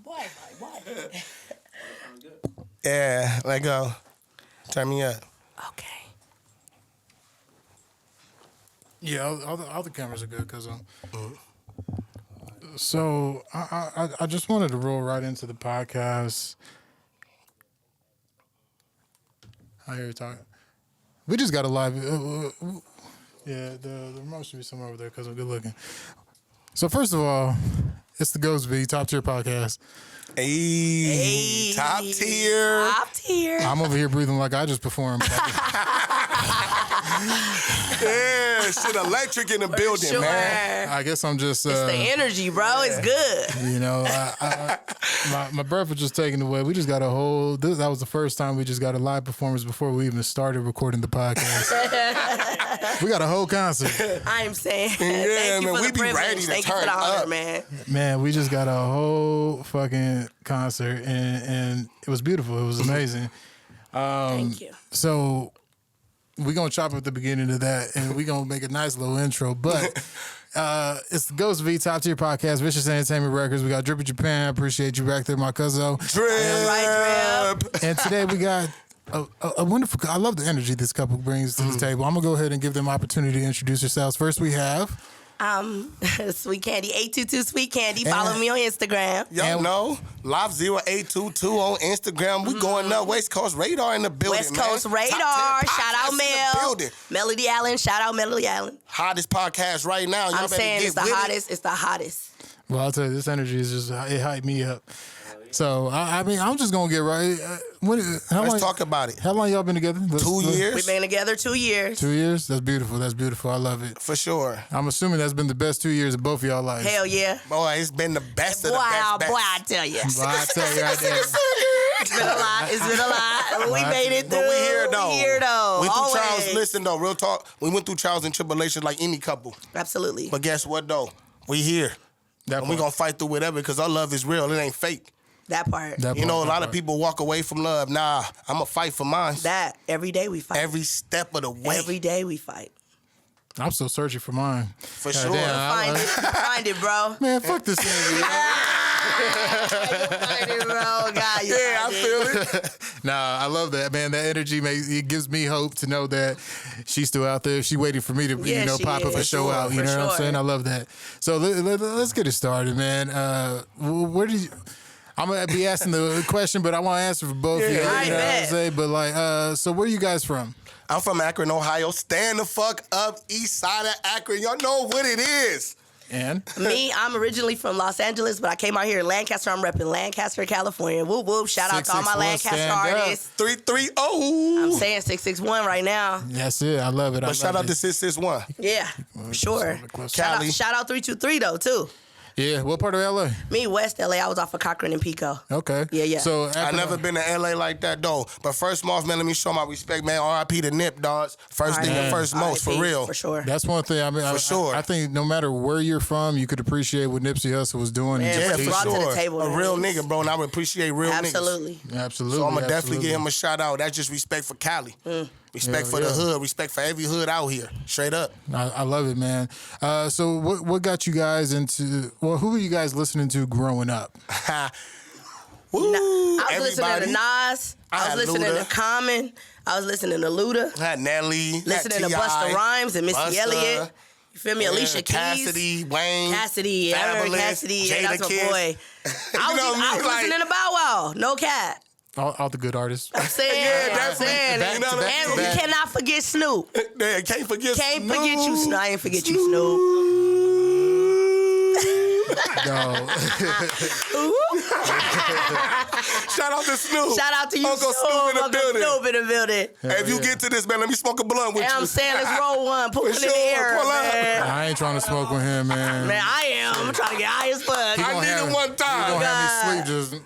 Boy. Yeah, let go. Turn me up. Okay. Yeah, all the cameras are good because So I just wanted to roll right into the podcast. I hear you talking. We just got a live. Yeah, the remote should be somewhere over there because I'm good looking. So first of all, it's the Ghost V Top Tier Podcast. Hey, top tier. Top tier. I'm over here breathing like I just performed. Yeah, shit electric in the building, sure. man. I guess I'm just. It's the energy, bro. It's good. You know, my breath was just taken away. We just got a whole. That was the first time we just got a live performance before we even started recording the podcast. We got a whole concert. I am saying. Yeah, thank you man, for we the be privilege. ready to Thank you turn for the honor, up. man. Man, we just got a whole fucking concert, and it was beautiful. It was amazing. Thank you. So we're going to chop at the beginning of that, and we're going to make a nice little intro. But it's the Ghost V Top Tier Podcast, Vicious Entertainment Records. We got Drippy Japan. Appreciate you back there, my cousin. Drip. And today we got a wonderful... I love the energy this couple brings to the table. I'm going to go ahead and give them opportunity to introduce yourselves. First, we have... Sweet Candy, 822 Sweet Candy. Follow me on Instagram. Y'all know, Laf0822 on Instagram. We going up. West Coast Radar in the building, West Coast man. Radar. Top 10 Shout out podcasts in Mel. the building. Melody Allen. Shout out Melody Allen. Hottest podcast right now. Y'all I'm better saying get it's the with hottest. It's the hottest. Well, I'll tell you, this energy is just... It hyped me up. So, I mean, I'm just going to get right... Let's talk about it. How long y'all been together? 2 years? We've been together 2 years. 2 years? That's beautiful. That's beautiful. I love it. For sure. I'm assuming that's been the best 2 years of both of y'all lives. Hell yeah. Boy, it's been the best of Boy, the best. boy, I tell you. Well, I tell you right there. It's been a lot. It's been a lot. We made it through. But we here though. We here though. Went through Always. trials. Listen though, real talk. We went through trials and tribulations like any couple. Absolutely. But guess what though? We here. And we gonna fight through whatever because our love is real. It ain't fake. That part. You know, a lot of people walk away from love. Nah, I'ma fight for mine. That. Every day we fight. Every step of the way. Every day we fight. I'm still searching for mine. For sure. Find it. Find it, bro. Man, fuck this thing. Find it, bro. God, you Yeah, I find feel it. Nah, I love that, man. That energy it gives me hope to know that she's still out there. She's waiting for me to, Yeah, she pop up a is. show out. You For know what I'm sure. saying? I love that. So let's get it started, man. Where did you? I'm gonna be asking the question, but I want to answer for both of you. You know I what I'm bet. saying? But like, so where are you guys from? I'm from Akron, Ohio. Stand the fuck up, east side of Akron. Y'all know what it is. And Me, I'm originally from Los Angeles, but I came out here in Lancaster. I'm repping Lancaster, California. Whoop, whoop. Shout out to all my 661 Lancaster stand up. artists. 330. I'm saying 661 right now. that's it. I love it. But shout out to 661. Yeah, for sure. Cali. Shout out 323 though, too. Yeah, what part of LA? Me, West LA. I was off of Cochran and Pico. Okay. Yeah. So I never been to LA like that though. But first off, man, let me show my respect, man. RIP to Nip, dogs. First thing and first most, for RIP, real. For sure. That's one thing. I mean, For sure. I think no matter where you're from, you could appreciate what Nipsey Hussle was doing. Man, and Yeah, what he for brought to the sure. table, A man. real nigga, bro, and I would appreciate real Absolutely. niggas. Absolutely. So I'm going to definitely absolutely. give him a shout out. That's just respect for Cali. Respect for the hood. Respect for every hood out here. Straight up. I love it, man. So what got you guys into? Well, who were you guys listening to growing up? Woo, I was listening to Nas. I had was listening Luda. to Common. I was listening to Luda. I had Nelly. Listening to had Busta T.I., Rhymes and Missy Busta, Elliott. You feel me? Alicia Keys. Cassidy, Wayne. Cassidy. I remember Fabulous, Cassidy. Yeah, Jada that's my Kiss. boy. You know what I I mean? was Like- listening to Bow Wow. No cap. All the good artists. I'm saying. Yeah, I'm that's saying. back to back And to we back. cannot forget Snoop. Yeah, can't forget Can't Snoop. forget you, Snoop. I ain't forget you, Snoop. No. Shout out to Snoop. Shout out to you, Uncle Snoop in the Uncle building. Snoop in the building. Hey, if you get to this, man, let me smoke a blunt with And you. I'm saying, let's roll one. Put one in the sure, air, pull up. man. I ain't trying to smoke with him, man. Man, I am. I'm trying to get high as fuck. I gonna need have- it one You time. gonna have God. me sleep just.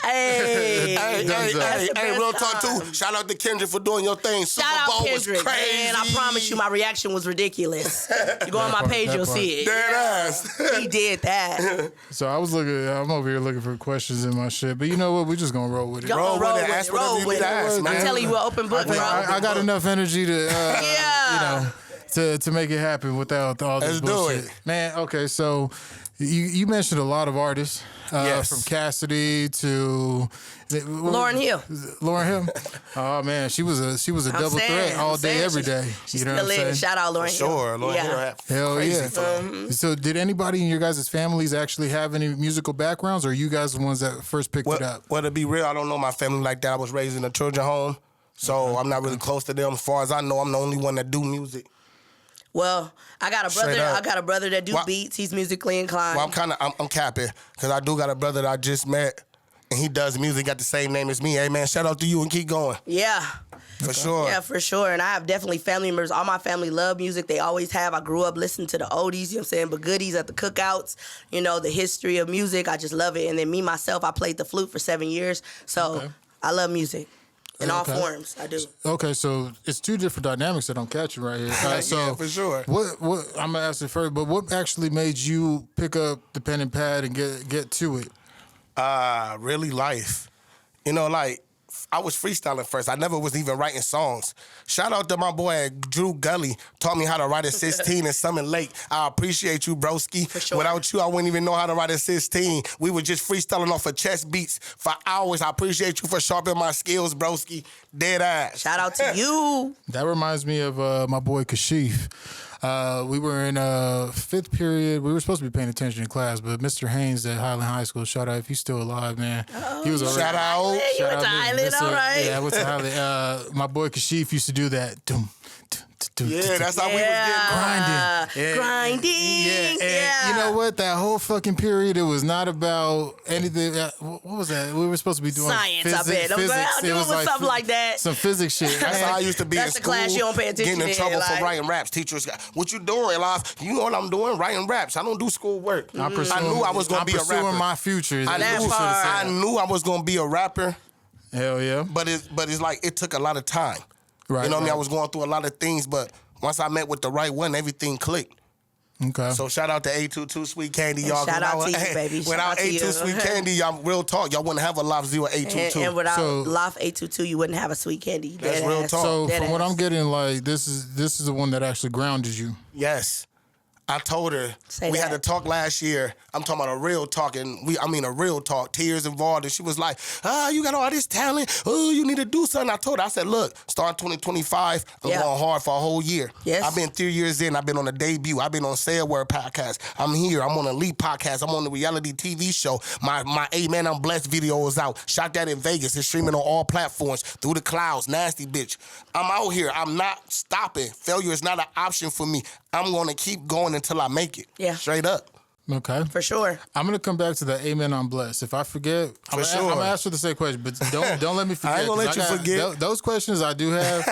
Hey. Hey, That's the hey, best real talk time. too. Shout out to Kendrick for doing your thing. Shout Super out Bowl Kendrick, was crazy. man. I promise you, my reaction was ridiculous. You go on my part, page, that you'll part. see it. Dead ass. He did that. So I'm over here looking for questions in my shit. But you know what? We just gonna roll with it. Go Roll on, with roll it. with Ask it. whatever Roll you with need to it. ask, I'm man. telling you, we're open book, bro. I got enough energy to, Yeah. you know, to make it happen without all this Let's bullshit. do it. Man, okay, so you mentioned a lot of artists. Yes. From Cassidy to Lauryn Hill. Lauryn Hill. Oh man, she was a I'm double saying, threat all I'm day, saying every day. She's You know still what I'm saying? lit. Shout out Lauryn Hill. Sure, Lord, Yeah. Hell crazy yeah. flow. So did anybody in your guys' families actually have any musical backgrounds, or are you guys the ones that first picked it up? Well, to be real, I don't know my family like that. I was raised in a children's home, so I'm not really close to them. As far as I know, I'm the only one that do music. Well, I got a brother. Straight up. I got a brother that do Well- beats. He's musically inclined. Well, I'm capping because I do got a brother that I just met, and he does music, got the same name as me. Hey man, shout out to you and keep going Yeah. for sure. Yeah, for sure. And I have definitely family members. All my family love music. They always have. I grew up listening to the oldies, you know what I'm saying, but goodies at the cookouts, you know, the history of music. I just love it. And then me, myself, I played the flute for 7 years. So I love music in all forms. I do. Okay, so it's two different dynamics that I'm catching right here. So Yeah, for sure. What I'm gonna ask it first, but what actually made you pick up the pen and pad and get to it? Really life. You know, like, I was freestyling first. I never was even writing songs. Shout out to my boy Drew Gully. Taught me how to write a 16 in Summit Lake. I appreciate you, broski. For sure. Without you, I wouldn't even know how to write a 16. We were just freestyling off of chest beats for hours. I appreciate you for sharpening my skills, broski. Dead ass. Shout out to you. That reminds me of my boy Kashif. We were in fifth period. We were supposed to be paying attention in class, but Mr. Haynes at Highland High School, shout out if he's still alive, man. He was already. Shout out. Hey, you went to Highland, all right. Yeah, I went to Highland. My boy Kashif used to do that. Yeah, that's how we was getting grinding. Yeah. Grinding. Yeah, and Yeah. you know what? That whole fucking period, it was not about anything. What was that? We were supposed to be doing Science, I physics. bet. I'm like, I'll do it with something like that. Some physics shit. That's how I used to be That's in the school. class you don't pay attention Getting in to, trouble like- for writing raps. Teachers, what you doing, Laf? You know what I'm doing? Writing raps. I don't do school work. I knew I was gonna be a rapper. I'm pursuing my future. I That knew, part. I knew I was gonna be a rapper, Hell yeah. but it's like it took a lot of time. Right. You know what I mean? right. I was going through a lot of things, but once I met with the right one, everything clicked. Okay. So shout out to 822SweetCandy, y'all. shout out to you, Hey, baby. Shout Without out to you. 822SweetCandy, y'all real talk, y'all wouldn't have a Laf 0822. And without So- Laf0822, you wouldn't have a sweet candy. That's Dead real ass. talk. So Dead from what ass. I'm getting, like this is the one that actually grounded you. Yes. I told her Say we had to that. talk last year. I'm talking about a real talk, and a real talk, tears involved. And she was like, you got all this talent. Oh, you need to do something. I told her, I said, look, starting 2025, I'm Yeah. going hard for a whole year. Yes. I've been 3 years in. I've been on the debut. I've been on Say a Word podcast. I'm here. I'm on Elite podcast. I'm on the reality TV show. My Amen I'm Blessed video is out. Shot that in Vegas. It's streaming on all platforms. Through the clouds. Nasty bitch. I'm out here. I'm not stopping. Failure is not an option for me. I'm going to keep going until I make it. Yeah. Straight up. Okay. For sure. I'm gonna come back to the Amen I'm blessed. If I forget, I'm sure. gonna ask for the same question, but don't let me forget. I ain't gonna 'cause let you forget. Those questions I do have,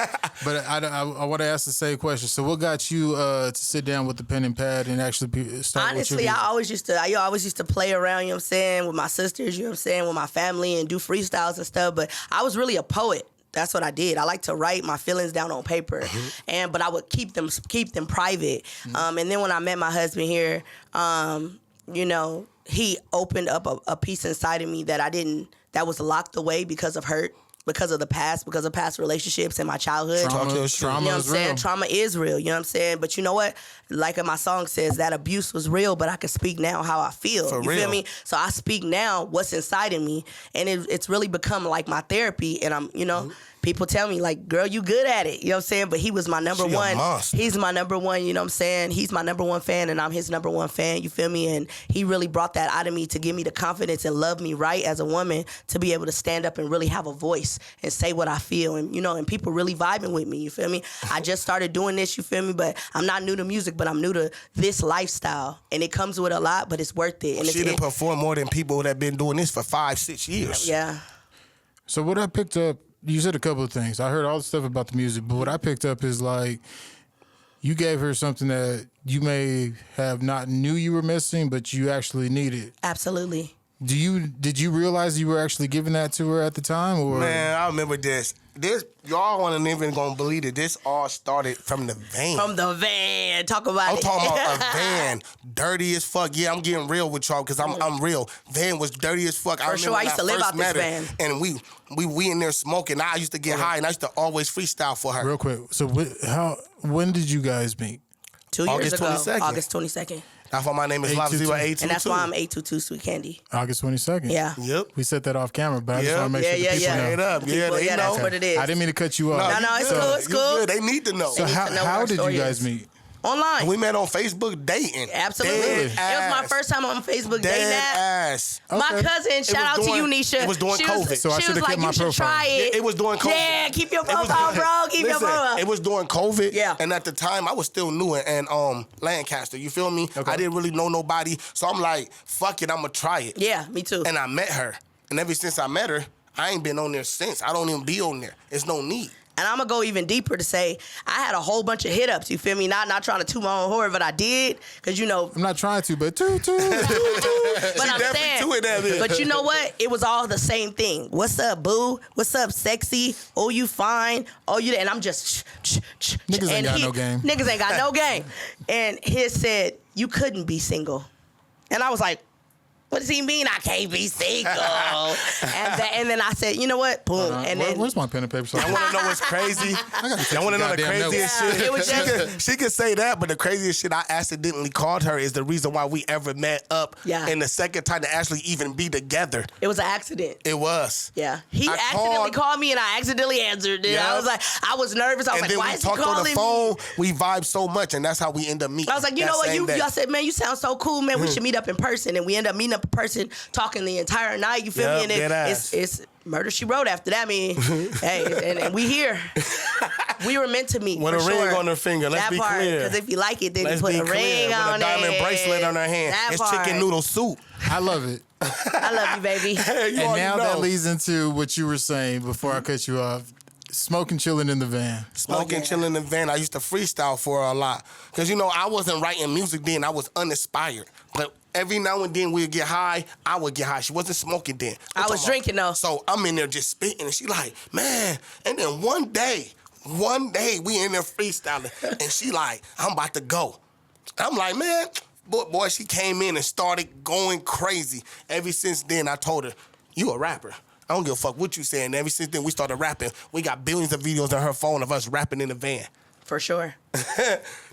but I want to ask the same question. So what got you to sit down with the pen and pad and actually start Honestly, with your I always used to play around, you know what I'm saying, with my sisters, you know what I'm saying, with my family and do freestyles and stuff. But I was really a poet. That's what I did. I like to write my feelings down on paper, but I would keep them private. And then when I met my husband here, you know, he opened up a piece inside of me that was locked away because of hurt, because of the past, because of past relationships in my childhood. trauma Talk your shit. You know trauma what I'm is saying? real. Trauma is real. You know what I'm saying? But you know what? Like my song says, that abuse was real, but I can speak now how I feel. For you real. feel me? So I speak now what's inside of me, and it's really become like my therapy. And I'm, you know, people tell me like, girl, you good at it. You know what I'm saying? But he was my number She a one. monster. He's my number one, you know what I'm saying? He's my number one fan, and I'm his number one fan. You feel me? And he really brought that out of me to give me the confidence and love me right as a woman to be able to stand up and really have a voice and say what I feel. And, you know, and people really vibing with me. You feel me? I just started doing this, you feel me? But I'm not new to music, but I'm new to this lifestyle. And it comes with a lot, but it's worth it. And She done performed more than people that been doing this for 5-6 years. yeah. So what I picked up, you said a couple of things. I heard all the stuff about the music, but what I picked up is like you gave her something that you may have not knew you were missing, but you actually needed. Absolutely. Did you realize you were actually giving that to her at the time, or Man, I remember this. Y'all wasn't even gonna believe it. This all started from the van. From the van. Talk about I'm it. talking about a van, dirty as fuck. Yeah, I'm getting real with y'all because I'm real. Van was dirty as fuck. For sure, I used to live out this van. And we in there smoking. I used to get high, and I used to always freestyle for her. real quick? So when did you guys meet? 2 years August ago, 22nd. August 22nd. That's why my name is 822. Laf0822. And that's why I'm 822SweetCandy. August 22nd. Yeah. Yep. We set that off camera, but I just Yeah. want to make sure the people know. Straight up. Yeah, People, they know. that's what it is. I didn't mean to cut you off. No, it's You cool, good. it's You cool. good. They need to know. So need to know what how our did you story guys is. meet? Online. We met on Facebook dating. Absolutely. Dead It was my ass. first time on Facebook dating Dead that. ass. My Okay. cousin, shout out to you, during- Nisha. it was during she COVID. So I she should've was like, kept my you should profile. try it. It was during COVID. Yeah, keep your It was profile, during- bro. Keep your Listen, profile. It was during COVID. Yeah. And at the time, I was still new in Lancaster. You feel me? Okay. I didn't really know nobody. So I'm like, fuck it, I'm going to try it. Yeah, me too. And I met her. And ever since I met her, I ain't been on there since. I don't even be on there. It's no need. And I'm gonna go even deeper to say I had a whole bunch of hit ups. You feel me? Not trying to toot my own horn, but I did because I'm not trying to, but toot toot. But She I'm definitely saying, tooted that bitch. but you know what? It was all the same thing. What's up, boo? What's up, sexy? Oh, you fine? Oh, you? And I'm just Niggas ain't got no game. Niggas ain't got no game. And his said you couldn't be single, and I was like, what does he mean I can't be single? and then I said, you know what? Boom. And then Where's my pen and paper? So I want to know what's crazy. I want to know the goddamn craziest notes. shit. Yeah, it was just- She could say that, but the craziest shit I accidentally called her is the reason why we ever met up. Yeah. And the second time to actually even be together. it was an accident. It was. Yeah, he I accidentally called- called me and I accidentally answered it. Yeah. I was like, I was nervous. I was And like, then why we is he talked calling on the me? phone. We vibed so much, and that's how we end up meeting. I was like, you that know what? same day. I said, man, you sound so cool, man. We should meet up in person, and we end up meeting up in person, talking the entire night. You feel Yep, me? And dead ass. it's murder she wrote after that. I mean, hey, and we here. We were meant to meet. With for a ring sure. on her finger. Let's that be part, clear. because if you like it, then Let's you put be a clear. ring on With a diamond it. bracelet on her hand. That It's part. chicken noodle soup. I love it. I love you, baby. Hey, you And already now know. that leads into what you were saying before I cut you off. Smoking, chilling in the van. Smoking, chilling in the van. I used to freestyle for her a lot. Because, you know, I wasn't writing music then. I was uninspired. But every now and then we'd get high. I would get high. She wasn't smoking then. I was drinking, though. So I'm in there just spitting. And she like, man. And then one day, we in there freestyling. And she like, I'm about to go. I'm like, man. Boy, she came in and started going crazy. Ever since then, I told her, you a rapper. I don't give a fuck what you saying. Ever since then, we started rapping. We got billions of videos on her phone of us rapping in the van. For sure.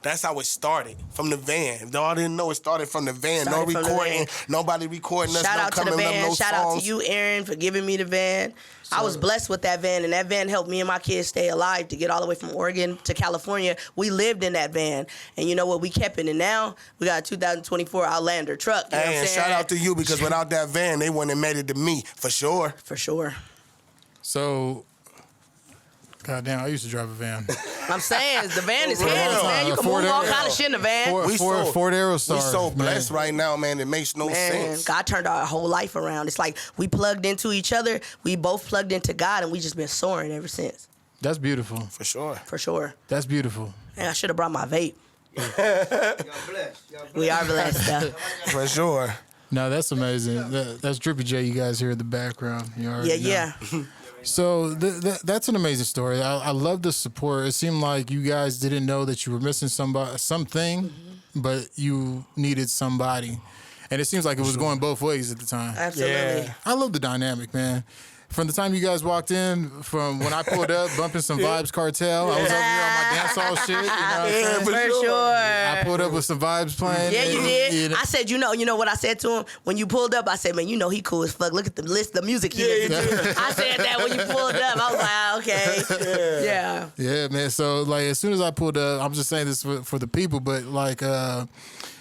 That's how it started, from the van. If y'all didn't know, it started from the van. Started No from the recording, van. nobody recording us, Shout no out to the coming up, van. no Shout out to songs. you, Aaron, for giving me the van. I was blessed with that van, and that van helped me and my kids stay alive to get all the way from Oregon to California. We lived in that van, and you know what? We kept it, and now we got a 2024 Outlander truck. You know what Hey, I'm and saying? shout out to you, because without that van, they wouldn't have made it to me, for sure. For sure. So, goddamn, I used to drive a van. I'm saying the van is For real. handy, man. You can Ford move all Aero. kind of shit in the van. Ford Aerostar. We so man. blessed right now, man. It makes no Man, sense. God turned our whole life around. It's like we plugged into each other. We both plugged into God, and we just been soaring ever since. That's beautiful. For sure. For sure. That's beautiful. Man, I should have brought my vape. Y'all blessed. We are blessed, though. For sure. No, that's amazing. That's Drippy J you guys hear in the background. You already Yeah, know. yeah. So that's an amazing story. I love the support. It seemed like you guys didn't know that you were missing something, but you needed somebody. And it seems like it was going both ways at the time. Absolutely. Yeah. I love the dynamic, man. From the time you guys walked in, from when I pulled up, bumping some Vibes Cartel, I was over here on my dancehall shit. You know what I'm saying? For sure. I pulled up with some Vibes playing. Yeah, you and- did. and- I said, you know what I said to him when you pulled up. I said, man, you know he cool as fuck. Look at the list, the music he listens to. I said that when you pulled up. I was like, ah, okay, yeah. Yeah, man. So, like, as soon as I pulled up, I'm just saying this for the people, but, like,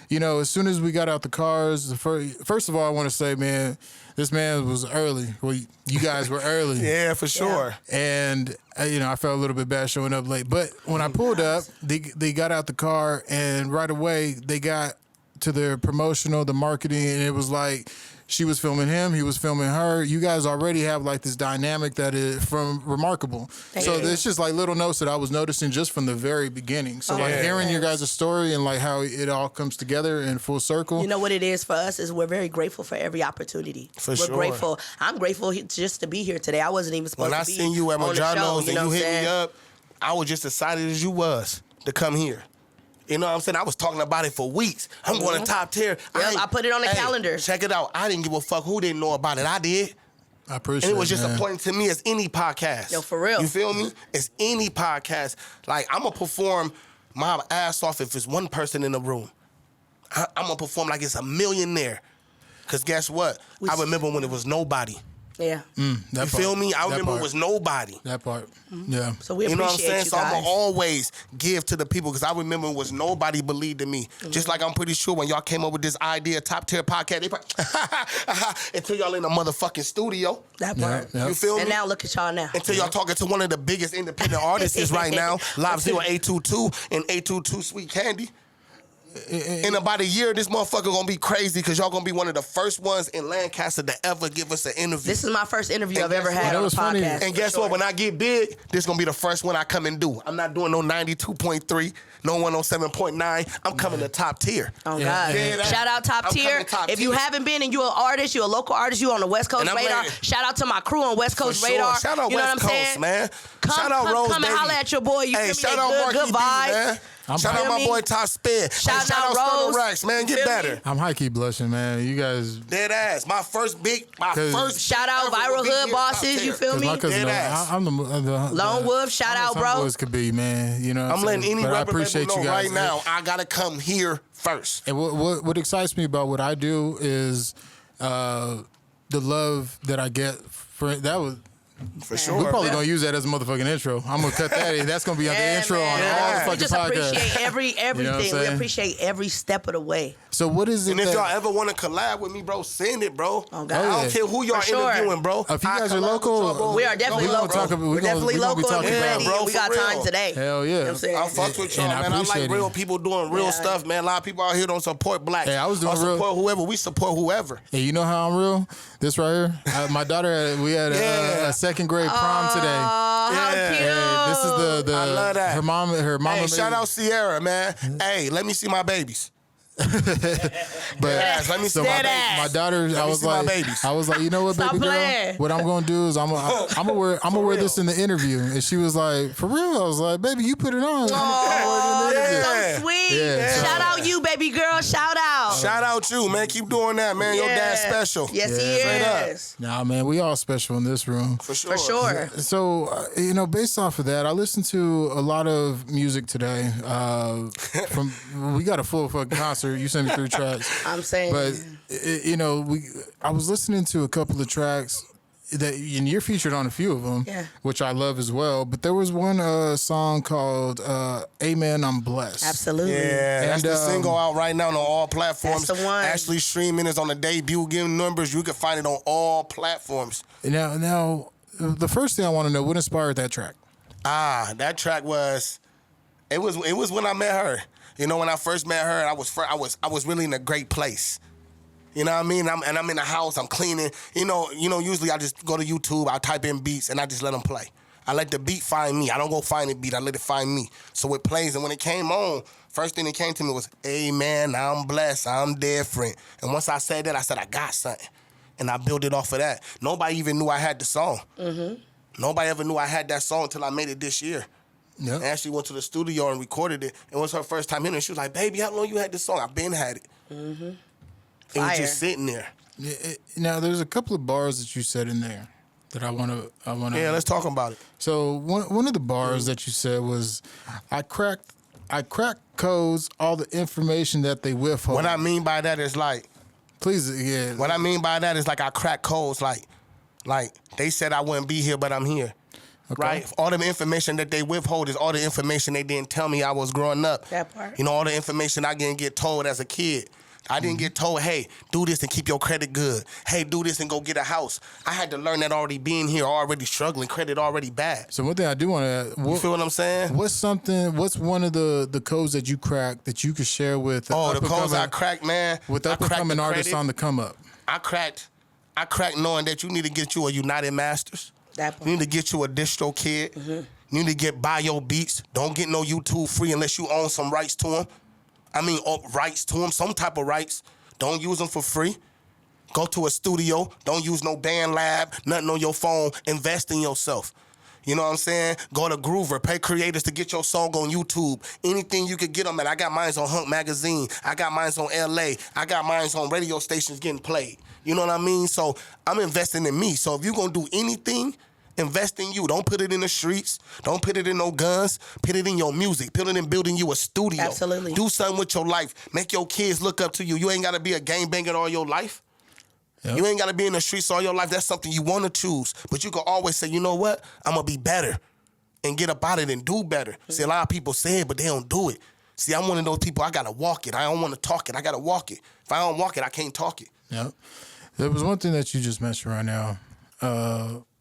you know, as soon as we got out the cars, first of all, I want to say, man, this man was early. Well, you guys were early. Yeah, for sure. And, you know, I felt a little bit bad showing up late. But when I pulled up, they got out the car, and right away they got to their promotional, the marketing, and it was like she was filming him, he was filming her. You guys already have like this dynamic that is from remarkable. So you. it's just like little notes that I was noticing just from the very beginning. So like Yeah. hearing your guys' story and like how it all comes together in full circle. You know what it is for us is we're very grateful for every opportunity. For we're sure. grateful. I'm grateful just to be here today. I wasn't even supposed When I to be seen you at on the show, Mojano's and you know you what hit I'm me saying? up, I was just excited as you was to come here. You know what I'm saying? I was talking about it for weeks. I'm going to top tier. Yep, I put it on the calendar. Check it out. I didn't give a fuck who didn't know about it. I did. I appreciate And it was just man. important to me as any podcast. Yo, for real. You feel me? It's any podcast. Like, I'm going to perform my ass off if it's one person in the room. I'm gonna perform like it's a millionaire. Cause guess what? I remember when it was nobody. Yeah. You feel me? I remember it was nobody. That part. Yeah. So we You know what I'm appreciate saying? you So I'm guys. gonna always give to the people because I remember it was nobody believed in me. Just like I'm pretty sure when y'all came up with this idea, top tier podcast, they probably until y'all in a motherfucking studio. That part. Yeah. You feel me? And now look at y'all now. Until y'all talking to one of the biggest independent artists right now, Laf0822 and 822SweetCandy. In about a year, this motherfucker gonna be crazy because y'all gonna be one of the first ones in Lancaster to ever give us an interview. This is my first interview And I've ever guess had what? on a was funny. podcast. And guess what? When I get big, this gonna be the first one I come and do. I'm not doing no 92.3, no 107.9. I'm coming to top tier. Oh, Yeah. God. Yeah, that- Shout out Top I'm Tier. coming top If you tier. haven't been and you're an artist, you're a local artist, you on the West Coast And I'm Radar, ready. shout out to my crew on West For Coast sure. Radar. Shout out you know West what I'm Coast, saying? man. Come, shout out Rose come and Baby. holler at your boy. You Hey, feel shout me? out Good, Marky good B, vibes. man. Shout out Feel my me? boy Top Spin. Shout Hey, out Stunner Rose. Rex, man. Get Feel me? better. I'm high-key blushing, man. You guys... Dead ass. My first Shout out ever Viral will be Hood here, Bosses, top you tier. feel me? My cousin, Dead ass. I'm the Lone Wolf, shout I'm out, as bro. humble as could be, man. You know what I'm letting any But I rapper appreciate label you know guys. right now, I gotta come here first. And what excites me about what I do is the love that I get for that was. For sure. We're probably gonna use that as a motherfucking intro. I'm gonna cut that in. That's gonna be on the Yeah, intro man. on all Yeah. the We just fucking podcasts. appreciate everything. You know what I'm We saying? appreciate every step of the way. So what is it And if that, y'all ever want to collab with me, bro, send it, bro. Oh, God. I don't yeah. care who y'all For sure. interviewing, bro. If you I guys are collab with local, y'all, bro. We are definitely we gonna local. talk about- We're we gonna- definitely we gonna be local and talking we're about it. ready. Bro, and we for got real. time today. Hell yeah. You know what I'm saying? I fuck with y'all, And I man. I like appreciate it. real people doing real Yeah. stuff, man. A lot of people out here don't support blacks. Hey, I was doing or real- support whoever. We support whoever. Hey, you know how I'm real? This right here. My daughter, we had Yeah. a second grade prom today. Oh, how Yeah. cute. Hey, this is the I love that. her mama Hey, made- shout out Sierra, man. Hey, let me see my babies. But Yes, let me see so my Dead my, ass. my daughter, Let I me was see my like, babies. I was like, you know what, Stop baby girl, playing. what I'm gonna do is I'm gonna wear this in the interview. And she was like, for real? I was like, baby, you put it on. I'm Oh, wear it in the interview. Yeah. so sweet. Yeah. Shout out you, baby girl. Shout out. Shout out you, man. Keep doing that, man. Your dad's special. Yes, Yeah. he Straight up. is. Nah, man, we all special in this room. For sure. For sure. So, based off of that, I listened to a lot of music today. We got a full fucking concert. You sent me 3 tracks. I'm saying. But I was listening to a couple of tracks that, and you're featured on a few of them, Yeah. which I love as well. But there was one song called "Amen, I'm Blessed." Absolutely. Yeah, that's And, the single out right now on all platforms. That's the one. Actually, streaming is on the debut. Giving numbers, you can find it on all platforms. Now, the first thing I want to know, what inspired that track? That track was, it was when I met her. You know, when I first met her, I was really in a great place. You know what I mean? I'm in the house, I'm cleaning. You know, usually I just go to YouTube, I type in beats, and I just let them play. I let the beat find me. I don't go find the beat, I let it find me. So it plays, and when it came on, first thing that came to me was, amen, I'm blessed, I'm different. And once I said that, I said, I got something. And I built it off of that. Nobody even knew I had the song. Mm-hmm. Nobody ever knew I had that song until I made it this year. Yeah. I actually went to the studio and recorded it. It was her first time hearing it. She was like, baby, how long you had this song? I've been had it. Mm-hmm. It was Fire. just sitting there. Now, there's a couple of bars that you said in there that I want to. Yeah, let's talk about it. So one of the bars that you said was, I cracked codes, all the information that they withhold. What I mean by that is like, Please, yeah. what I mean by that is like I crack codes. Like they said I wouldn't be here, but I'm here. Right? All the information that they withhold is all the information they didn't tell me I was growing up. That part. You know, all the information I didn't get told as a kid. I didn't get told, hey, do this and keep your credit good. Hey, do this and go get a house. I had to learn that already being here, already struggling, credit already bad. So one thing I do want to, You feel what I'm saying? what's one of the codes that you cracked that you could share with Oh, the up-and-coming- codes I cracked, man. with I up and cracked coming the artists credit. on the come up? I cracked knowing that you need to get you a United Masters. That part. You need to get you a distro kid. You need to get bio beats. Don't get no YouTube free unless you own some rights to them. Rights to them, some type of rights. Don't use them for free. Go to a studio. Don't use no band lab, nothing on your phone. Invest in yourself. You know what I'm saying? Go to Groover. Pay creators to get your song on YouTube. Anything you could get them at. I got mine on Hunk Magazine. I got mine on LA. I got mine on radio stations getting played. You know what I mean? So I'm investing in me. So if you're going to do anything, Invest in you. Don't put it in the streets. Don't put it in no guns. Put it in your music. Put it in building you a studio. Absolutely. Do something with your life. Make your kids look up to you. You ain't got to be a gangbanger all your life. Yep. You ain't got to be in the streets all your life. That's something you want to choose. But you can always say, you know what? I'm going to be better and get up out of it and do better. See, a lot of people say it, but they don't do it. See, I'm one of those people, I got to walk it. I don't want to talk it. I got to walk it. If I don't walk it, I can't talk it. Yep. There was one thing that you just mentioned right now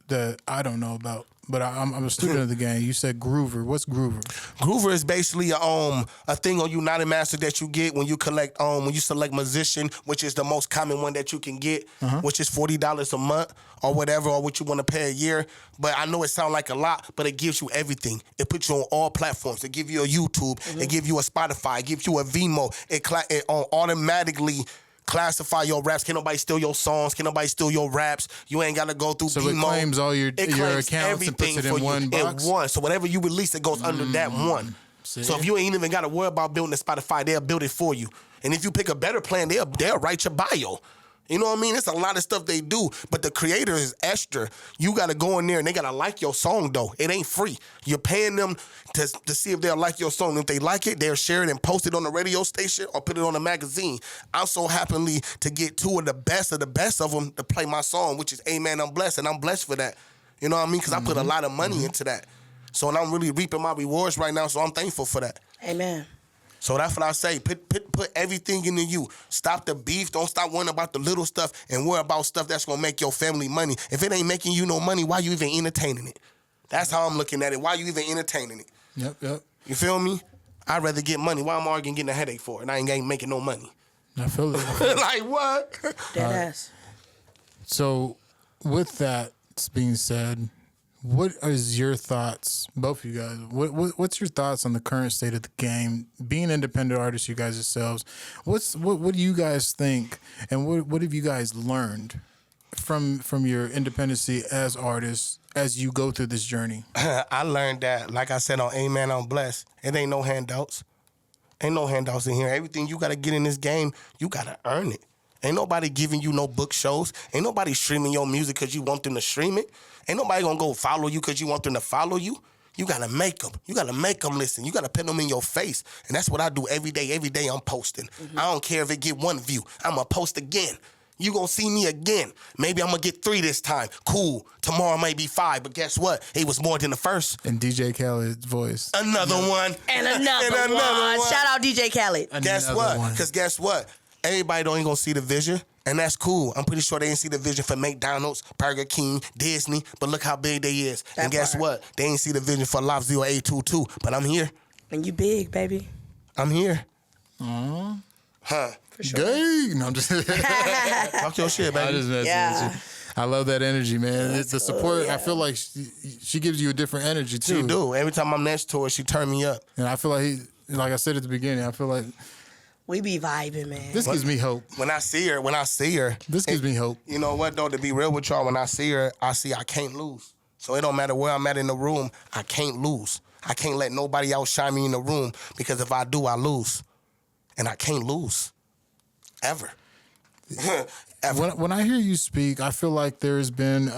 that I don't know about, but I'm a student of the game. You said Groover. What's Groover? Groover is basically a thing on United Master that you get when you collect when you select musician, which is the most common one that you can get, which is $40 a month or whatever, or what you want to pay a year. But I know it sounds like a lot, but it gives you everything. It puts you on all platforms. It gives you a YouTube. It gives you a Spotify. It gives you a Vimeo. It automatically classify your raps. Can't nobody steal your songs. Can't nobody steal your raps. You ain't got to go through So Vimeo. it claims all your accounts and puts it in one box? In one. So whatever you release, it goes under that one. See? So if you ain't even got to worry about building a Spotify, they'll build it for you. And if you pick a better plan, they'll write your bio. You know what I mean? It's a lot of stuff they do, but the creator is extra. You got to go in there and they got to like your song, though. It ain't free. You're paying them to see if they'll like your song. If they like it, they'll share it and post it on the radio station or put it on a magazine. I'm so happily to get two of the best of them to play my song, which is Amen, I'm Blessed, and I'm blessed for that. You know what I mean? Because I put a lot of money into that. So and I'm really reaping my rewards right now, so I'm thankful for that. Amen. So that's what I say. Put everything into you. Stop the beef. Don't stop worrying about the little stuff and worry about stuff that's going to make your family money. If it ain't making you no money, why you even entertaining it? That's how I'm looking at it. Why you even entertaining it? Yep. You feel me? I'd rather get money. Why am I arguing getting a headache for it? And I ain't making no money. I feel it. Like what? Dead ass. So with that being said, what is your thoughts, both of you guys? What's your thoughts on the current state of the game? Being independent artists, you guys yourselves. What do you guys think, and what have you guys learned from your independency as artists as you go through this journey? I learned that, like I said on Amen, I'm Blessed. It ain't no handouts. Ain't no handouts in here. Everything you gotta get in this game, you gotta earn it. Ain't nobody giving you no book shows. Ain't nobody streaming your music because you want them to stream it. Ain't nobody gonna go follow you because you want them to follow you. You gotta make them. You gotta make them listen. You gotta put them in your face. And that's what I do every day. Every day I'm posting. I don't care if it get 1 view. I'm gonna post again. You gonna see me again. Maybe I'm gonna get 3 this time. Cool. Tomorrow might be 5, but guess what? It was more than the first. And DJ Khaled's voice. Another one. And another one. Shout out DJ Khaled. Guess what? Because guess what? Everybody don't even gonna see the vision. And that's cool. I'm pretty sure they didn't see the vision for McDonald's, Burger King, Disney, but look how big they is. And guess what? They ain't see the vision for Laf0822, but I'm here. And you big, baby. I'm here. Aww. Huh. For sure. Dang. No, I'm just Talk your shit, baby. I just messing with you. I love that energy, man. It's the support. yeah. I feel like she gives you a different energy too. She do. Every time I'm next to her, she turn me up. And I feel like like I said at the beginning, I feel like We be vibing, man. this gives me hope. When I see her, This gives me hope. you know what though? To be real with y'all, when I see her, I can't lose. So it don't matter where I'm at in the room, I can't lose. I can't let nobody outshine me in the room because if I do, I lose, and I can't lose, ever. Ever. When I hear you speak, I feel like there's been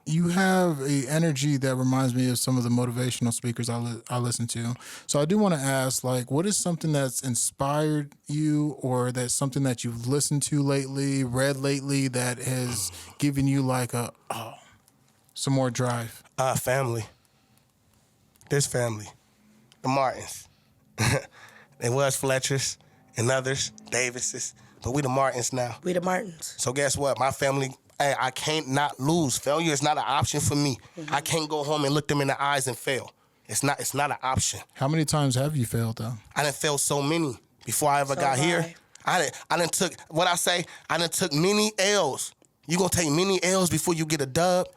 you have a energy that reminds me of some of the motivational speakers I listen to. So I do want to ask, like, what is something that's inspired you, or that's something that you've listened to lately, read lately, that has given you like some more drive? Family. This family, the Martins. They was Fletchers and others, Davises, but we the Martins now. We the Martins. So guess what? My family, I can't not lose. Failure is not an option for me. I can't go home and look them in the eyes and fail. It's not an option. How many times have you failed though? I done failed so many before I ever got here. I done took, what I say, I done took many L's. You gonna take many L's before you get a dub?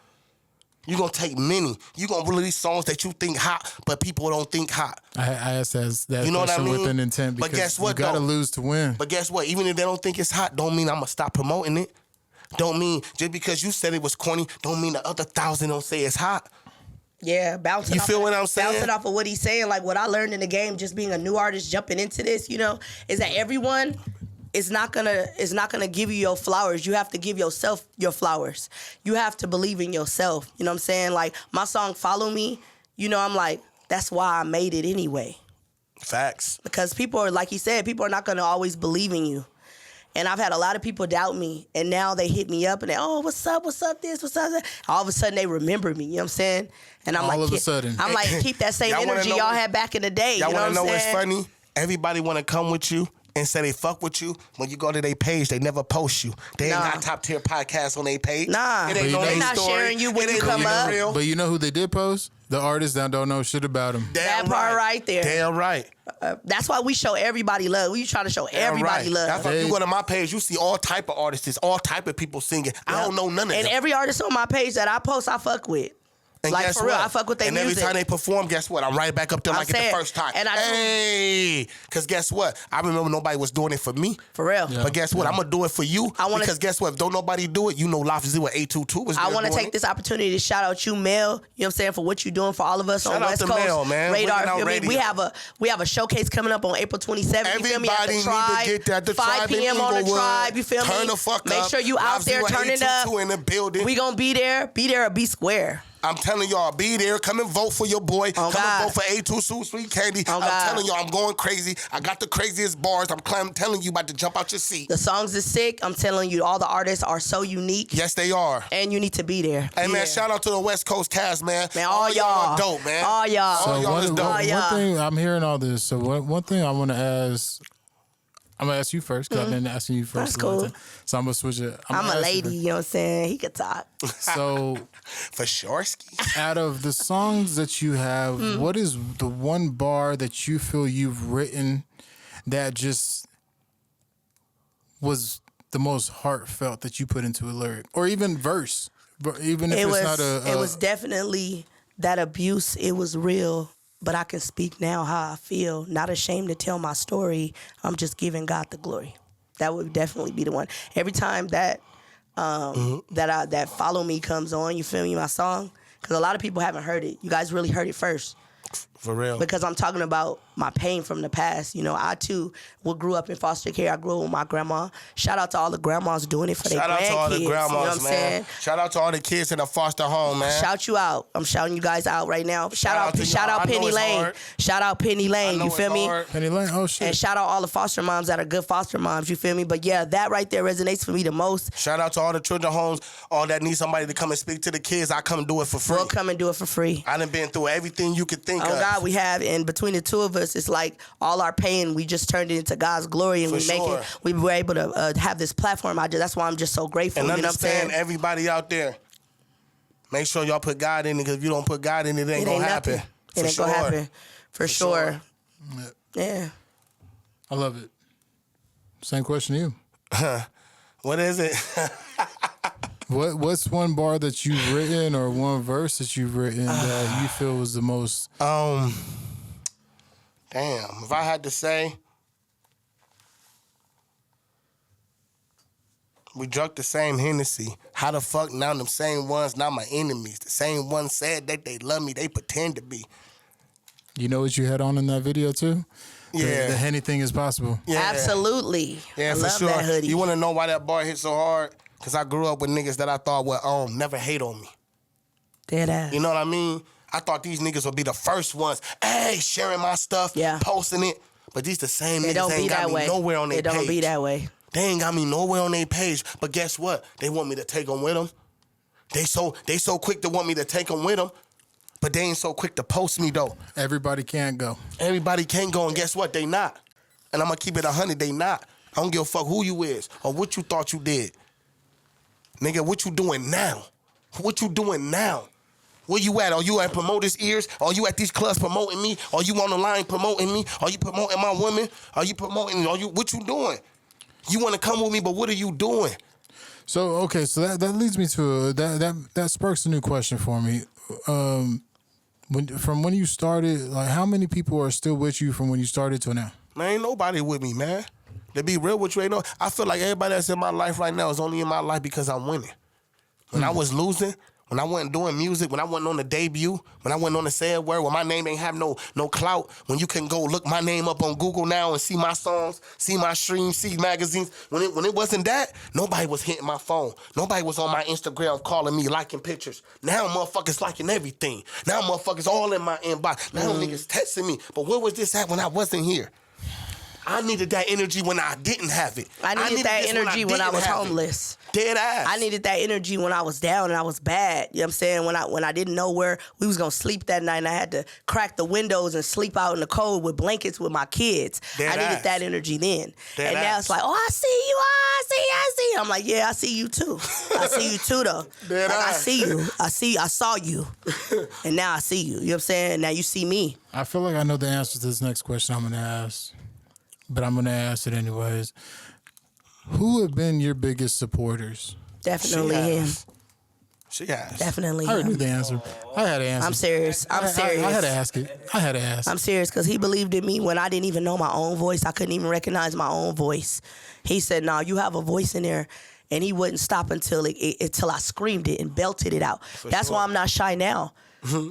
You gonna take many. You gonna release songs that you think hot, but people don't think hot. I asked that You know what I question mean? with an intent because But guess what, you gotta though? lose to win. But guess what? Even if they don't think it's hot, don't mean I'm gonna stop promoting it. Don't mean just because you said it was corny, don't mean the other 1,000 don't say it's hot. Yeah, bouncing. You feel what I'm saying? Bouncing off of what he's saying, like what I learned in the game, just being a new artist jumping into this, is that everyone it's not gonna give you your flowers. You have to give yourself your flowers. You have to believe in yourself. You know what I'm saying? Like my song "Follow Me," you know, I'm like, that's why I made it anyway. Facts. Because people are, like you said, people are not gonna always believe in you. And I've had a lot of people doubt me, and now they hit me up and they, oh, what's up this, what's up that? All of a sudden they remember me, you know what I'm saying? And I'm All of a sudden. I'm like, keep that same Y'all wanna energy know y'all what- had back in the day. Y'all You know want to what know I'm what's saying? funny? Everybody want to come with you and say they fuck with you. When you go to their page, they never post you. They ain't Nah. got top tier podcasts on their page. Nah. It But ain't you on know- their They not story. sharing you when It you ain't come on up. real. But you know who they did post? The artists that don't know shit about them. Damn That part right there. Damn right. That's why we show everybody love. We try to show Damn everybody right. love. That's why if you go to my page, you see all type of artists, all type of people singing. I don't know none of And them. every artist on my page that I post, I fuck with. And like guess for real, what? I fuck with their and music. every time they perform, guess what? I'm right back up there I'm like it saying, the first time. and I do- hey, because guess what? I remember nobody was doing it for me. For real. Yeah. But guess what? I'm gonna do it for you. I wanna- because guess what? If don't nobody do it, you know Laf0822 was there I want to doing take it. this opportunity to shout out you, Mel. You know what I'm saying, for what you're doing for all of us Shout on out West to Coast Mel, man. Radar. Wicked Out You feel me? Radio. We have a showcase coming up on April 27th. You feel me? At Everybody the need to Tribe. get there at the 5 Tribe in p.m. on the Inglewood. Tribe. You feel me? Turn the fuck Make up. sure you out there turning up. Laf0822 in the building. We gonna be there. Be there or be square. I'm telling y'all, be there. Come and vote for your boy. Oh, Come God. and vote for 822SweetCandy. Oh, I'm God. telling y'all, I'm going crazy. I got the craziest bars. I'm telling you about to jump out your seat. The songs is sick. I'm telling you, all the artists are so unique. Yes, they are. And you need to be there. Hey, Be man, there. shout out to the West Coast cast, man. Man, all y'all are dope, man. All y'all. All y'all is dope. Oh, yeah. one thing, I'm hearing all this. So one thing I want to ask, I'm going to ask you first because I've been asking you first. That's a long cool. time. So I'm going to switch it. I'm gonna a ask you lady, you know what I'm saying? He could talk. first. So For Shorsky. out of the songs that you have, what is the one bar that you feel you've written that just was the most heartfelt that you put into a lyric or even verse? But even if It it's was not a it was definitely that abuse. It was real, but I can speak now how I feel. Not ashamed to tell my story. I'm just giving God the glory. That would definitely be the one. Every time that that Follow Me comes on, you feel me, my song, because a lot of people haven't heard it. You guys really heard it first. For real. Because I'm talking about my pain from the past. You know, I too grew up in foster care. I grew up with my grandma. Shout out to all the grandmas doing it for their Shout out grandkids. to all the You know what I'm grandmas, man. saying? Shout out to all the kids in the foster home, man. Shout you out. I'm shouting you guys out right now. Shout out to out y'all. I know Penny it's Lane. hard. Shout out Penny I Lane. know You it's feel me? hard. Penny Lane. Oh shit. And shout out all the foster moms that are good foster moms. You feel me? But yeah, that right there resonates for me the most. Shout out to all the children homes, all that need somebody to come and speak to the kids. I come do it for free. We'll come and do it for free. I done been through everything you could think Oh of. God, we have, and between the two of us, it's like all our pain, we just turned it into God's glory, and For we were able to have this platform. That's why I'm just so grateful. And you know what I'm understand saying? everybody out there. Make sure y'all put God in it, because if you don't put God in it, it ain't gonna happen. nothing. It ain't gonna happen. For sure. Yeah. I love it. Same question to you. What is it? What's one bar that you've written or one verse that you've written that you feel was the most? Damn, if I had to say, we drunk the same Hennessy. How the fuck now them same ones not my enemies? The same ones said that they love me, they pretend to be. You know what you had on in that video too? Yeah. The anything is possible. Yeah. Absolutely. Yeah, I for love sure. that hoodie. You want to know why that bar hit so hard? Because I grew up with niggas that I thought would never hate on me. Dead ass. You know what I mean? I thought these niggas would be the first ones, hey, sharing my stuff, posting it. But these the same It niggas don't ain't be got that me way. nowhere on their It page. don't be that way. They ain't got me nowhere on their page. But guess what? They want me to take them with them. They so quick to want me to take them with them. But they ain't so quick to post me, though. Everybody can't go. Everybody can go, and guess what? They not. And I'm going to keep it 100. They not. I don't give a fuck who you is or what you thought you did. Nigga, what you doing now? What you doing now? Where you at? Are you at promoters' ears? Are you at these clubs promoting me? Are you on the line promoting me? Are you promoting my women? What you doing? You want to come with me, but what are you doing? So okay, so that leads me to that sparks a new question for me. When you started, like how many people are still with you from when you started till now? Man, ain't nobody with me, man. To be real with you, ain't no. I feel like everybody that's in my life right now is only in my life because I'm winning. When I was losing, When I wasn't doing music, when I wasn't on the debut, when I wasn't on the Say a Word, when my name ain't have no clout, when you can go look my name up on Google now and see my songs, see my streams, see magazines, when it wasn't that, nobody was hitting my phone. Nobody was on my Instagram calling me, liking pictures. Now motherfuckers liking everything. Now motherfuckers all in my inbox. Now niggas texting me. But where was this at when I wasn't here? I needed that energy when I didn't have it. I needed that energy when I was homeless. Dead ass. I needed that energy when I was down and I was bad. You know what I'm saying? When I didn't know where we was gonna sleep that night and I had to crack the windows and sleep out in the cold with blankets with my kids. Dead I needed ass. that energy then. Dead and now ass. it's like, oh, I see you. I see you. I'm like, yeah, I see you too. I see you too though. Dead like, I ass. see you. I saw you. And now I see you. You know what I'm saying? Now you see me. I feel like I know the answer to this next question I'm going to ask, but I'm going to ask it anyways. Who have been your biggest supporters? Definitely She him. has. She has. Definitely I already knew him. the answer. I had to answer. I'm serious. I'm serious. I had to ask it. I had to ask. I'm serious because he believed in me when I didn't even know my own voice. I couldn't even recognize my own voice. He said, "No, you have a voice in there," and he wouldn't stop until I screamed it and belted it out. That's why I'm not shy now.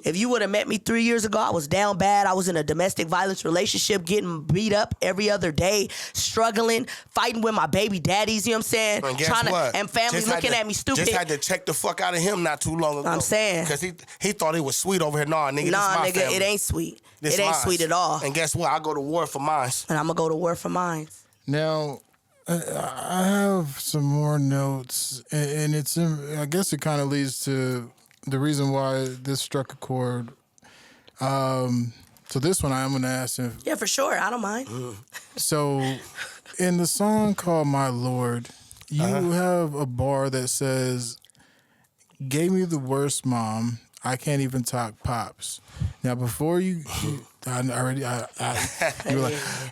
If you would have met me 3 years ago, I was down bad. I was in a domestic violence relationship, getting beat up every other day, struggling, fighting with my baby daddies. You know what I'm saying? And guess what? And family Just looking had to- at me stupid. Just had to check the fuck out of him not too long ago. I'm saying. Because he thought it was sweet over here. Nah, nigga, Nah, this my nigga, family. it ain't sweet. This It ain't mine. sweet at all. And guess what? I go to war for mine. And I'm gonna go to war for mine. Now, I have some more notes, and I guess it kind of leads to the reason why this struck a chord. So this one I am going to ask him. Yeah, for sure. I don't mind. So, in the song called "My Lord," you have a bar that says, "Gave me the worst mom. I can't even talk pops." Now, before you were like,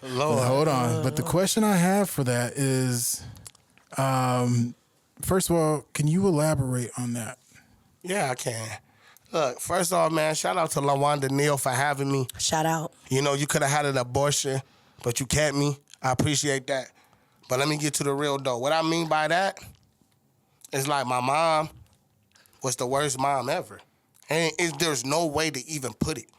Lord. hold on. But the question I have for that is, first of all, can you elaborate on that? Yeah, I can. Look, first off, man, shout out to LaWanda Neal for having me. Shout out. You know, you could have had an abortion, but you kept me. I appreciate that. But let me get to the real though. What I mean by that is like my mom was the worst mom ever. And there's no way to even put it.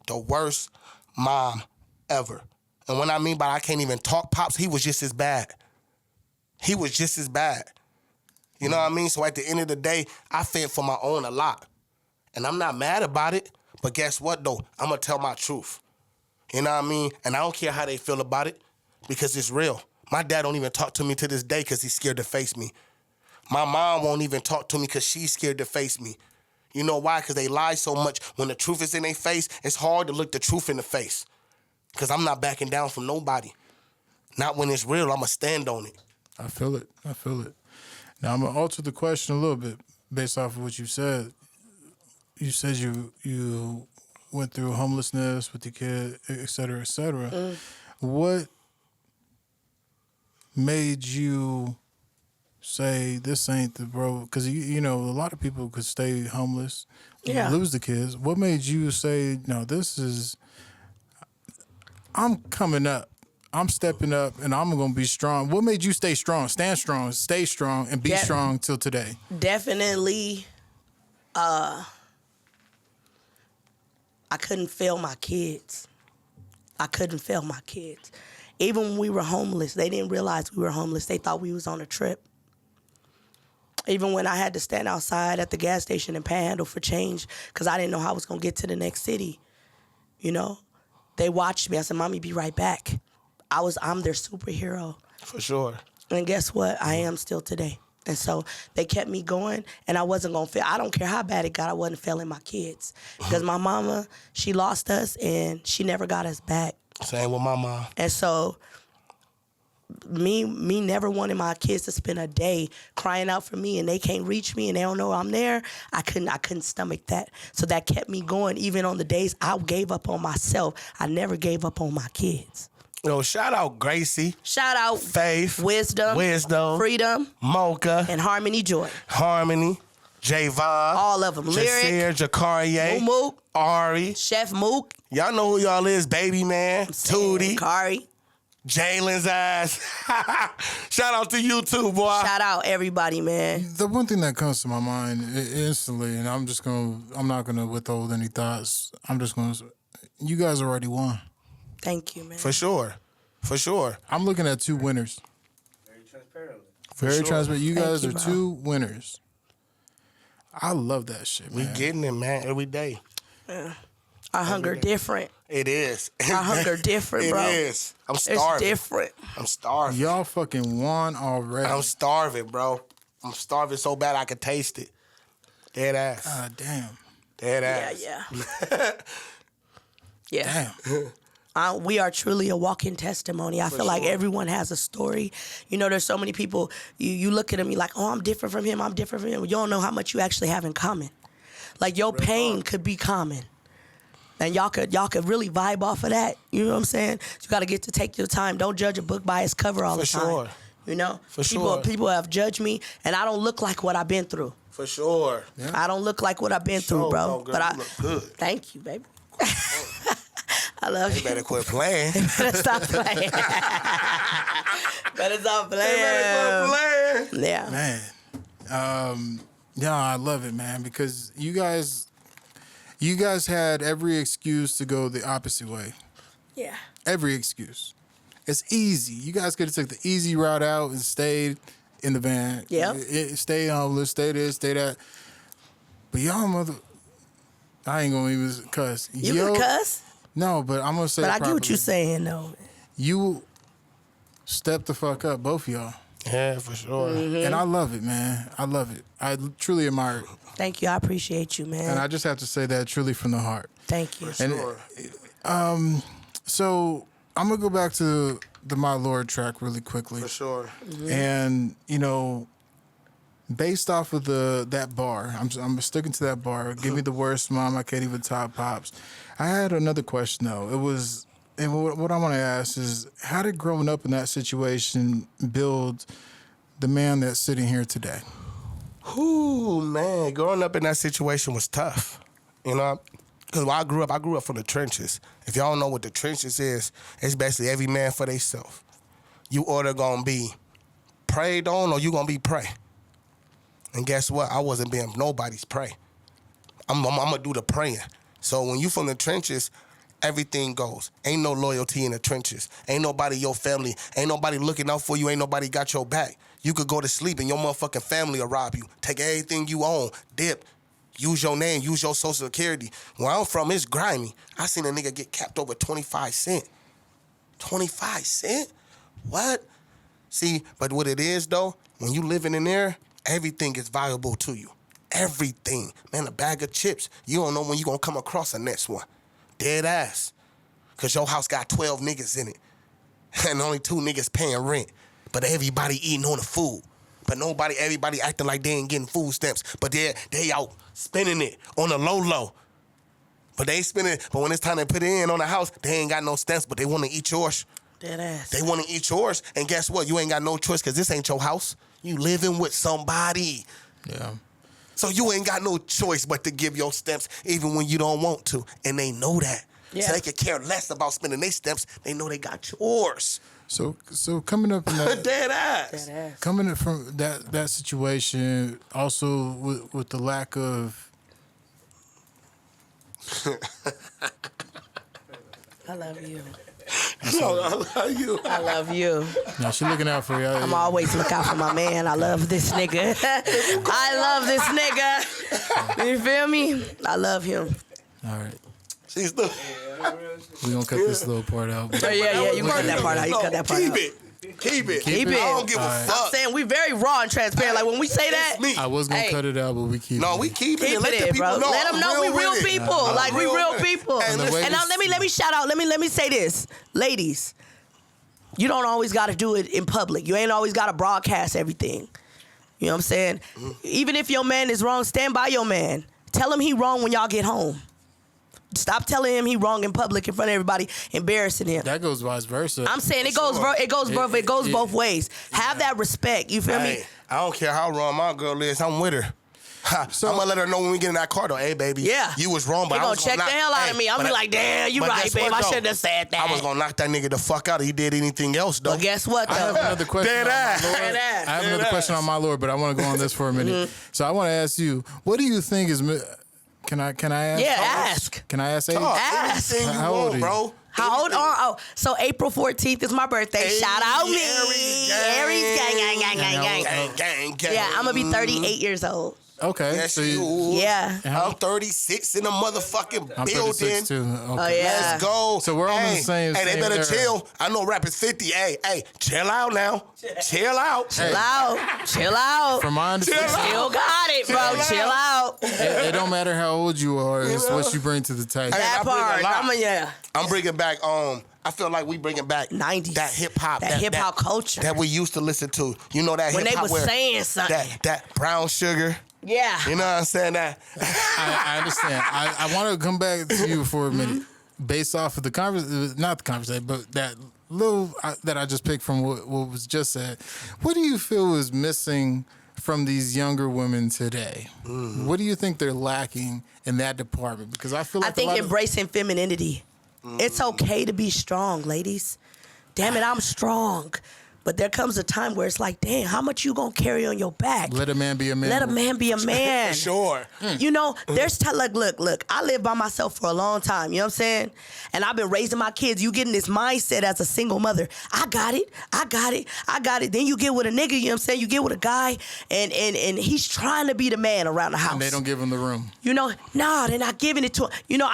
The worst mom ever. And what I mean by I can't even talk pops, he was just as bad. He was just as bad. You know what I mean? So at the end of the day, I fend for my own a lot. And I'm not mad about it, but guess what though? I'm gonna tell my truth. You know what I mean? And I don't care how they feel about it because it's real. My dad don't even talk to me to this day because he's scared to face me. My mom won't even talk to me because she's scared to face me. You know why? Because they lie so much. When the truth is in their face, it's hard to look the truth in the face. Because I'm not backing down from nobody. Not when it's real, I'm going to stand on it. I feel it. Now, I'm going to alter the question a little bit based off of what you said. You said you went through homelessness with your kid, et cetera, et cetera. What made you say this ain't the bro? Because, you know, a lot of people could stay homeless, lose the kids. What made you say, no, I'm coming up. I'm stepping up, and I'm going to be strong. What made you stay strong, stand strong, stay strong, and be strong till today? Definitely, I couldn't fail my kids. Even when we were homeless, they didn't realize we were homeless. They thought we was on a trip. Even when I had to stand outside at the gas station and panhandle for change because I didn't know how I was going to get to the next city, you know? They watched me. I said, Mommy, be right back. I'm their superhero. For sure. And guess what? I am still today. And so they kept me going, and I wasn't going to fail. I don't care how bad it got. I wasn't failing my kids. Because my mama, she lost us, and she never got us back. Same with my mom. And so me never wanting my kids to spend a day crying out for me, and they can't reach me, and they don't know I'm there. I couldn't stomach that. So that kept me going. Even on the days I gave up on myself, I never gave up on my kids. Yo, shout out Gracie. Shout out Faith. Wisdom, Freedom, Mocha, and Harmony Joy. Harmony, Javon. All of them. Jasir, Lyric, Jakarie, Mook, Ari. Chef Mook, Y'all know who y'all is, Baby Man, Tootie. Kari. Jalen's ass. Shout out to you too, boy. Shout out everybody, man. The one thing that comes to my mind instantly, and I'm not gonna withhold any thoughts. You guys already won. Thank you, man. For sure. I'm looking at 2 winners. Very transparent. Very transparent. You Thank guys you, are bro. 2 winners. I love that shit, man. We getting it, man, every day. Our hunger different. It is. Our hunger different, bro. It is. I'm It's starving. different. I'm starving. Y'all fucking won already. I'm starving, bro. I'm starving so bad I could taste it. Dead ass. God damn. Dead Yeah, ass. yeah. Damn. We are truly a walking testimony. I feel like everyone has a story. You know, there's so many people, you look at them, you're like, oh, I'm different from him, I'm different from him. You don't know how much you actually have in common. Like, your pain could be common. And y'all could really vibe off of that. You know what I'm saying? You got to get to take your time. Don't judge a book by its cover all the time. sure. You know? For sure. People have judged me, and I don't look like what I've been through. For sure. Yeah. I don't look like what I've been through, Sure, bro. girl, But you look good. Thank you, baby. I love You you. better quit playing. Better stop playing. Better stop playing. Better quit playing. Yeah. Man. Yeah, I love it, man, because you guys had every excuse to go the opposite way. Yeah. Every excuse. It's easy. You guys could have took the easy route out and stayed in the van. Yep. Stay homeless, stay this, stay that. But y'all I ain't gonna even cuss. You can cuss, No, but I'm gonna say but it I get what properly. you're saying, though. You step the fuck up, both of y'all. Yeah, for sure. And I love it, man. I love it. I truly admire it. Thank you. I appreciate you, man. And I just have to say that truly from the heart. Thank you. And Sure. so I'm gonna go back to the My Lord track really quickly. For sure. And based off of that bar, I'm sticking to that bar. Give me the worst mom, I can't even top pops. I had another question though. And what I want to ask is, how did growing up in that situation build the man that's sitting here today? Ooh, man, growing up in that situation was tough. You know, because when I grew up from the trenches. If y'all don't know what the trenches is, it's basically every man for theyself. You either gonna be preyed on or you gonna be prey. And guess what? I wasn't being nobody's prey. I'm gonna do the praying. So when you from the trenches, everything goes. Ain't no loyalty in the trenches. Ain't nobody your family. Ain't nobody looking out for you. Ain't nobody got your back. You could go to sleep and your motherfucking family will rob you. Take everything you own, dip, use your name, use your social security. Where I'm from, it's grimy. I seen a nigga get capped over 25 cents. 25 cents? What? See, but what it is though, when you living in there, everything is valuable to you. Everything. Man, a bag of chips, you don't know when you gonna come across the next one. Dead ass. Cause your house got 12 niggas in it. And only 2 niggas paying rent. But everybody eating on the food. But everybody acting like they ain't getting food stamps. But they out spending it on the low. But they spend it, but when it's time to put it in on the house, they ain't got no stamps, but they wanna eat yours. Dead ass. They wanna eat yours. And guess what? You ain't got no choice, cause this ain't your house. You living with somebody. Yeah. So you ain't got no choice but to give your stamps even when you don't want to. And they know that. Yeah. So they could care less about spending their stamps. They know they got yours. So coming up in that, Dead ass. Dead ass. coming up from that situation, also with the lack of, I love you. No, I love you. I love you. now she looking out for you. I'm always look out for my man. I love this nigga. I love this nigga. You feel me? I love him. All right. She's the. We're going to cut this little part out. Oh, yeah, you can cut that part out. You can cut that part Keep out. it. Keep it. Keep it. I don't give a All right. fuck. I'm saying we very raw and transparent. Like when we say that, It's me. I was going to Hey. cut it out, but we keep No, it. we keep it. keep And let it the in, people bro. know. Let them know we I'm real with it. people. I'm Like we real with it. people. Hey, And the listen, way And now let me shout out. Let me say this, ladies. You don't always got to do it in public. You ain't always got to broadcast everything. You know what I'm saying? Even if your man is wrong, stand by your man. Tell him he wrong when y'all get home. Stop telling him he wrong in public in front of everybody, embarrassing him. That goes vice versa. I'm saying it goes both ways. Have that respect. You feel me? Hey, I don't care how wrong my girl is. I'm with her. I'm gonna let her know when we get in that car though. Hey, baby, Yeah. you was wrong, but They I gonna was check the hell out of me. I'm but be like, damn, you but right, guess babe. what, I though? shouldn't have said that. I was gonna knock that nigga the fuck out if he did anything else though. But guess what, though? I have another question. Dead on my ass. Lord. Dead ass. I have another question on my Lord, but I want to go on this for a minute. So I want to ask you, what do you think is? Can I ask? Yeah, ask. Can I ask? Talk Ask. anything you How old want, are you? bro. How old are? Oh, so April 14th is my birthday. Hey, Shout out me. Aries Aries gang. Gang. Yeah, I'm gonna be 38 years old. Okay. Yes, so you. Yeah. I'm 36 in the motherfucking I'm building. 36 too. Okay. Oh yeah. Let's go. So we're all in the Hey, same- Hey, they same better era. chill. I know rap is 50. Hey, chill out now. Chill out. Chill out. Chill out. From my understanding, Still got it, bro. Chill out. it don't matter how old you are. It's what you bring to the table. Hey, That I bring a part. lot. Yeah. I'm bringing back. I feel like we bringing back 90s. that hip hop, That hip-hop culture. that we used to listen to. You know that When hip they hop was where saying something. that brown sugar. Yeah. You know what I'm saying? That I understand. I want to come back to you for a minute, based off of the not the conversation, but that little that I just picked from what was just said. What do you feel is missing from these younger women today? What do you think they're lacking in that department? Because I feel like I think embracing femininity. It's okay to be strong, ladies. Damn it, I'm strong. But there comes a time where it's like, damn, how much you gonna carry on your back? let a man be a man. Let a man be a man. for sure. You know, there's like, look, I lived by myself for a long time, you know what I'm saying? And I've been raising my kids. You get in this mindset as a single mother. I got it. Then you get with a nigga, you know what I'm saying? You get with a guy and he's trying to be the man around the house. And they don't give him the room. You know, nah, they're not giving it to him. You know,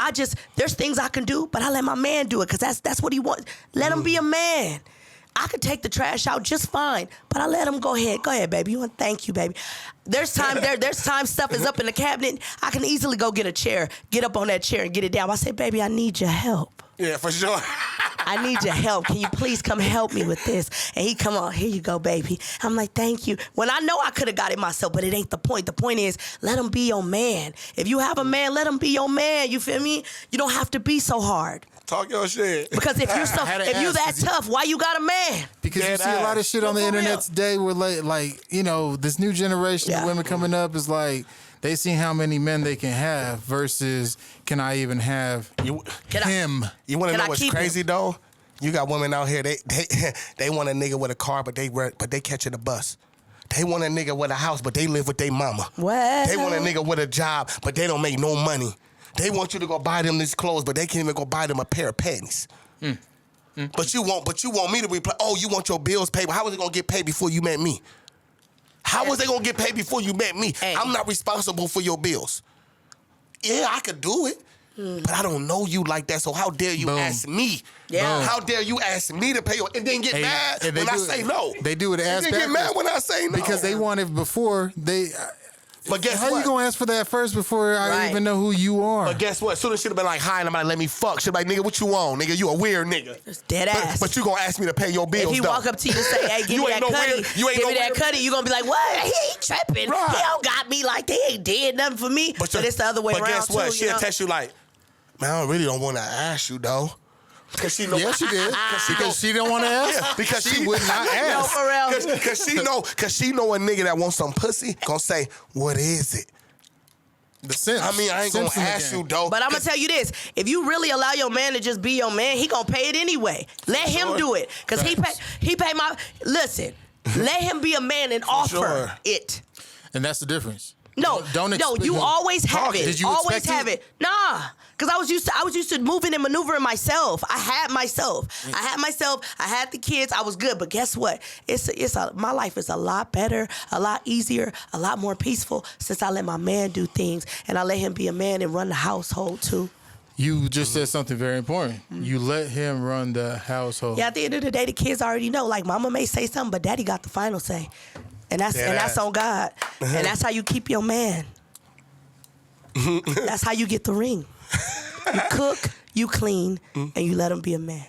there's things I can do, but I let my man do it because that's what he wants. Let him be a man. I could take the trash out just fine, but I let him go ahead. Go ahead, baby. Thank you, baby. There's time stuff is up in the cabinet. I can easily go get a chair, get up on that chair and get it down. I say, baby, I need your help. Yeah, for sure. I need your help. Can you please come help me with this? And he come on, here you go, baby. I'm like, thank you. When I know I could have got it myself, but it ain't the point. The point is, let him be your man. If you have a man, let him be your man. You feel me? You don't have to be so hard. Talk your shit. Because if you're had to that ask, tough, why you got a man? Because you Dead see a lot of ass. shit on the For internet real. today where like you know, this new generation Yeah. of women coming up is like they see how many men they can have versus can I even have him? You want to Can know I what's keep crazy though? You got women out here. They want a nigga with a car, but they catching a bus. They want a nigga with a house, but they live with their mama. What? They want a nigga with a job, but they don't make no money. They want you to go buy them these clothes, but they can't even go buy them a pair of panties. But you want me to reply. Oh, you want your bills paid? But how was it gonna get paid before you met me? How was they gonna get paid before you met me? Hey. I'm not responsible for your bills. Yeah, I could do it, but I don't know you like that. So how dare you Boom. ask me? Yeah. Boom. How dare you ask me to pay your and then get mad and they when I do it- say no? They do it ass And then get mad backwards when I say no because they want it before they. But guess How what? you gonna ask for that first before I Right. even know who you are? But guess what? Soon as she'd have been like, hi, and I'm like, let me fuck. She'd be like, nigga, what you on? Nigga, you a weird nigga. It's dead ass. But you gonna ask me to pay your bills, if he though. walk up to you and say, hey, give You me ain't that no cutty, weird- you ain't give no me that weird- cutty, you gonna be like, what? He ain't tripping. Right. He don't got me like they ain't did nothing for me. But it's the other way but around guess what? too. She'll You know? text you like, man, I really don't want to ask you, though. Because she know. Yeah, she did. Because she didn't want to ask. Yeah, because she would not No, ask. for real. Because she know a nigga that wants some pussy gonna say, what is it? The Simps. I mean, I ain't gonna Simps in the ask game. you, though. But I'm gonna tell you this: if you really allow your man to just be your man, he gonna pay it anyway. Let him Sure. do it, cause he pay my. Listen, let him be a man and offer sure. it. And that's the difference. No, Don't expect you him- always have Talk it. it. Did you always expect have it? it. Nah, because I was used to moving and maneuvering myself. I had myself. I had the kids. I was good. But guess what? My life is a lot better, a lot easier, a lot more peaceful since I let my man do things and I let him be a man and run the household too. You just said something very important. You let him run the household. Yeah, at the end of the day, the kids already know. Like, mama may say something, but daddy got the final say. And that's on God. And that's how you keep your man. That's how you get the ring. You cook, you clean, and you let him be a man.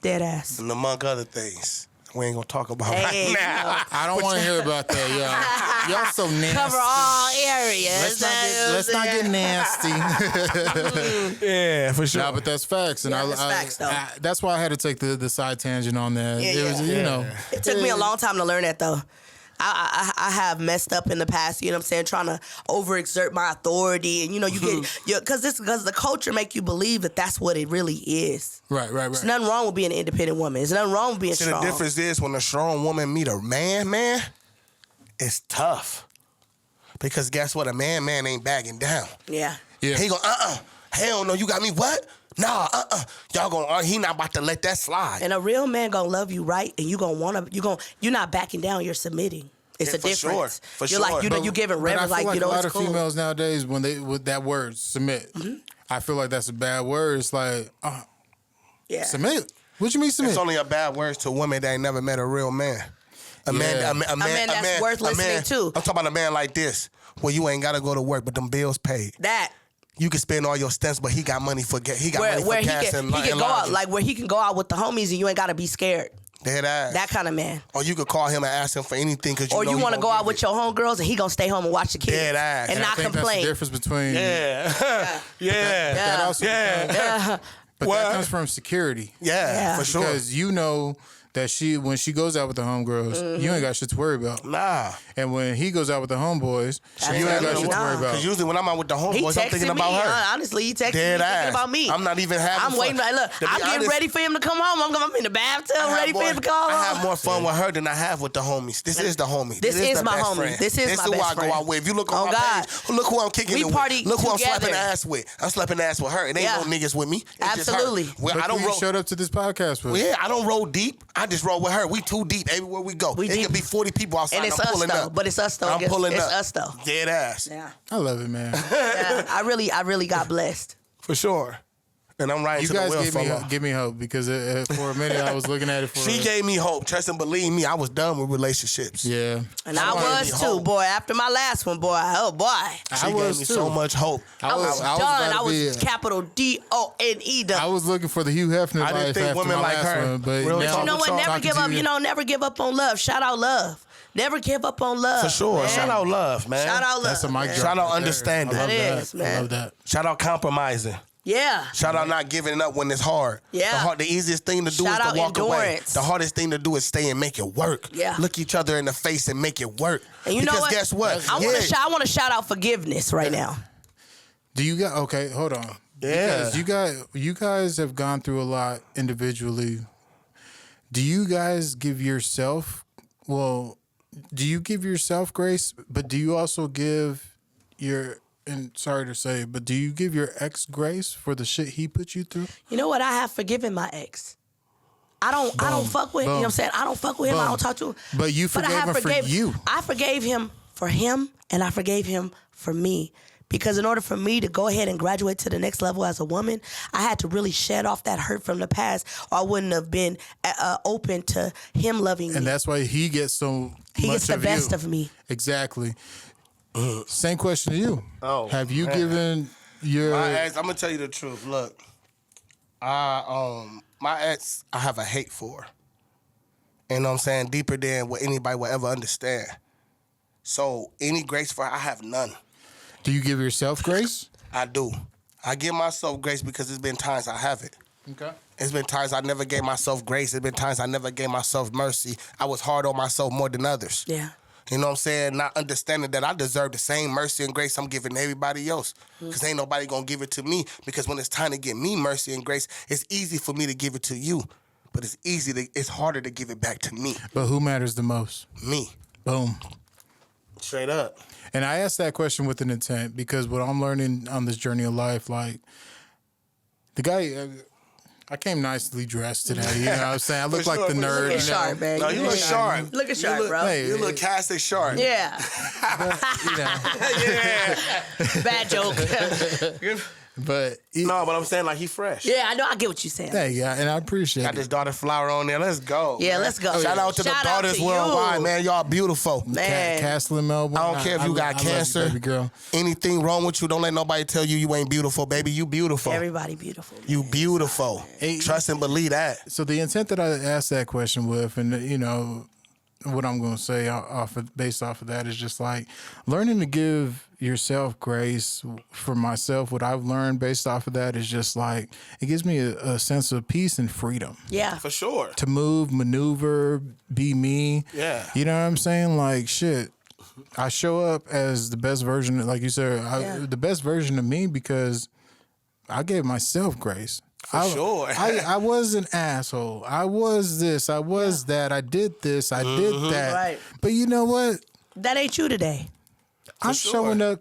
Dead ass. And among other things, we ain't gonna talk about Hey, right now. I don't want to hear about that, y'all. Y'all so nasty. Cover all areas. Let's not get nasty. Yeah, for sure. No, but that's facts, and Yeah, that's facts, though. that's why I had to take the side tangent on that. Yeah, it was, yeah. you know, It took me a long time to learn that, though. I have messed up in the past, you know what I'm saying, trying to overexert my authority. And, you know, you get, because the culture make you believe that that's what it really is. Right. There's nothing wrong with being an independent woman. There's nothing wrong with being strong. The difference is when a strong woman meet a man, it's tough. Because guess what? A man ain't bagging down. Yeah. He go, hell no, you got me what? Nah, y'all gonna, he not about to let that slide. And a real man gonna love you right, and you're not backing down, you're submitting. It's a difference. For you're sure. Like, you know, you giving reverence, like, you know, a lot it's of cool. females nowadays, when they, with that word, submit, I feel like that's a bad word. It's like, Yeah. submit? What you mean submit? It's only a bad word to women that ain't never met a real man. A man that's worth listening to. I'm talking about a man like this, where you ain't gotta go to work, but them bills paid. That. You can spend all your stunts, but he got money for gas. He got money where for gas and he can go out, lodging. like where he can go out with the homies and you ain't gotta be scared. Dead ass. That kind of man. Or you could call him and ask him for anything because Or you want to go out with your homegirls and he gonna stay home and watch the kids. Dead ass. And I not think complain. That's the difference between That also but that comes from security. Yeah, for sure. Because you know that when she goes out with the homegirls, you ain't got shit to worry about. Nah. And when he goes out with the homeboys, you ain't got shit to worry about. Because usually when I'm out with the He homeboys, I'm texted thinking me. about her. Honestly, he texted Dead me ass. thinking about me. I'm not even having I'm fun. waiting. Like, look, To be I'm getting honest, ready for him to come home. I'm in the bathtub ready for him to come home. I have more fun with her than I have with the homies. This is the homie. This is the my best homie. friend. This is my who best I go friend. out with. If you look on Oh, my God. page, look who I'm kicking We it with. party Look who I'm slapping together. ass with. I'm slapping ass with her. It ain't Yeah. no niggas with me. It's Absolutely. Just her. Well, Look I who don't you roll. showed up to this podcast with. Well, yeah, I don't roll deep. I just roll with her. We too deep everywhere we go. We It deep. could be 40 people outside. And it's I'm us pulling though. up. But it's us though. I'm pulling it's up. us though. Dead ass. Yeah. I love it, man. Yeah. I really got blessed. For sure. And I'm riding You to the guys wheel give me hope because for a minute I was looking at it for. She gave me hope. Trust and believe me, I was done with relationships. Yeah. And I was too, hope. boy. After my last one, boy. Oh boy. She I gave was me too. so much hope. I was about done. to I was be- capital DONE done. I was looking for the Hugh Hefner I didn't life think after women my like last her. one, but Real now talk. You know what? Talking Never to give up. you. You know, never give up on love. Shout out love. Never give up on love. For sure. man. Shout out love, man. Shout out love. That's a mic man. drop. Shout out right there. understanding. I love That that. is, man. I love that. Shout out compromising. Yeah. Shout out not giving up when it's hard. Yeah. The easiest thing to do Shout is out to walk away. endurance. The hardest thing to do is stay and make it work. Yeah. Look each other in the face and make it work. And you know because what? guess what? I want to shout out forgiveness right now. Do you got okay? Hold on. Yeah. Because you guys have gone through a lot individually. Do you guys give yourself? Well, do you give yourself grace? But do you also give your? And sorry to say, but do you give your ex grace for the shit he put you through? You know what? I have forgiven my ex. I don't fuck with him. You know what I'm saying? I don't fuck with him. I don't talk to him. But you I forgave have him for you. I forgave him for him, and I forgave him for me. Because in order for me to go ahead and graduate to the next level as a woman, I had to really shed off that hurt from the past, or I wouldn't have been open to him loving me. And that's why he gets so He much gets the of best you. of me. Exactly. Same question to you. Oh, have you man. given your? My ex, I'm gonna tell you the truth. Look, my ex, I have a hate for. You know what I'm saying? Deeper than what anybody will ever understand. So any grace for her, I have none. Do you give yourself grace? I do. I give myself grace because there's been times I haven't. Okay. It's been times I never gave myself grace. It's been times I never gave myself mercy. I was hard on myself more than others. Yeah. You know what I'm saying? Not understanding that I deserve the same mercy and grace I'm giving to everybody else. Because ain't nobody going to give it to me. Because when it's time to give me mercy and grace, it's easy for me to give it to you. But it's harder to give it back to me. But who matters the most? Me. Boom. Straight up. And I asked that question with an intent because what I'm learning on this journey of life, like the guy, I came nicely dressed today. You know what I'm saying? I look like the nerd. Look You at Sharp, know? man. No, you look sharp. Look at Sharp, bro. Hey, You look cast as sharp. Yeah. You know. Bad joke. But No, but I'm saying like he fresh. Yeah, I know. I get what you're saying. hey, yeah, and I appreciate Got it. this daughter flower on there. Let's go. Yeah, man. let's go. Shout out to the Shout out daughters to worldwide, you. man. Y'all beautiful. Man. Castle in Melbourne. I don't care if you got I love you, cancer. baby girl. Anything wrong with you, don't let nobody tell you you ain't beautiful, baby. You beautiful. Everybody beautiful. Man. You beautiful. Hey. Trust and believe that. So the intent that I asked that question with, and you know, what I'm going to say based off of that is just like learning to give yourself grace. For myself, what I've learned based off of that is just like it gives me a sense of peace and freedom. Yeah. For sure. To move, maneuver, be me. Yeah. You know what I'm saying? Like shit. I show up as the best version, like you said, the best version of me because I gave myself grace. For sure. I was an asshole. I was this. I was that. I did this. I did that. Right. But you know what? That ain't you today. I'm showing up.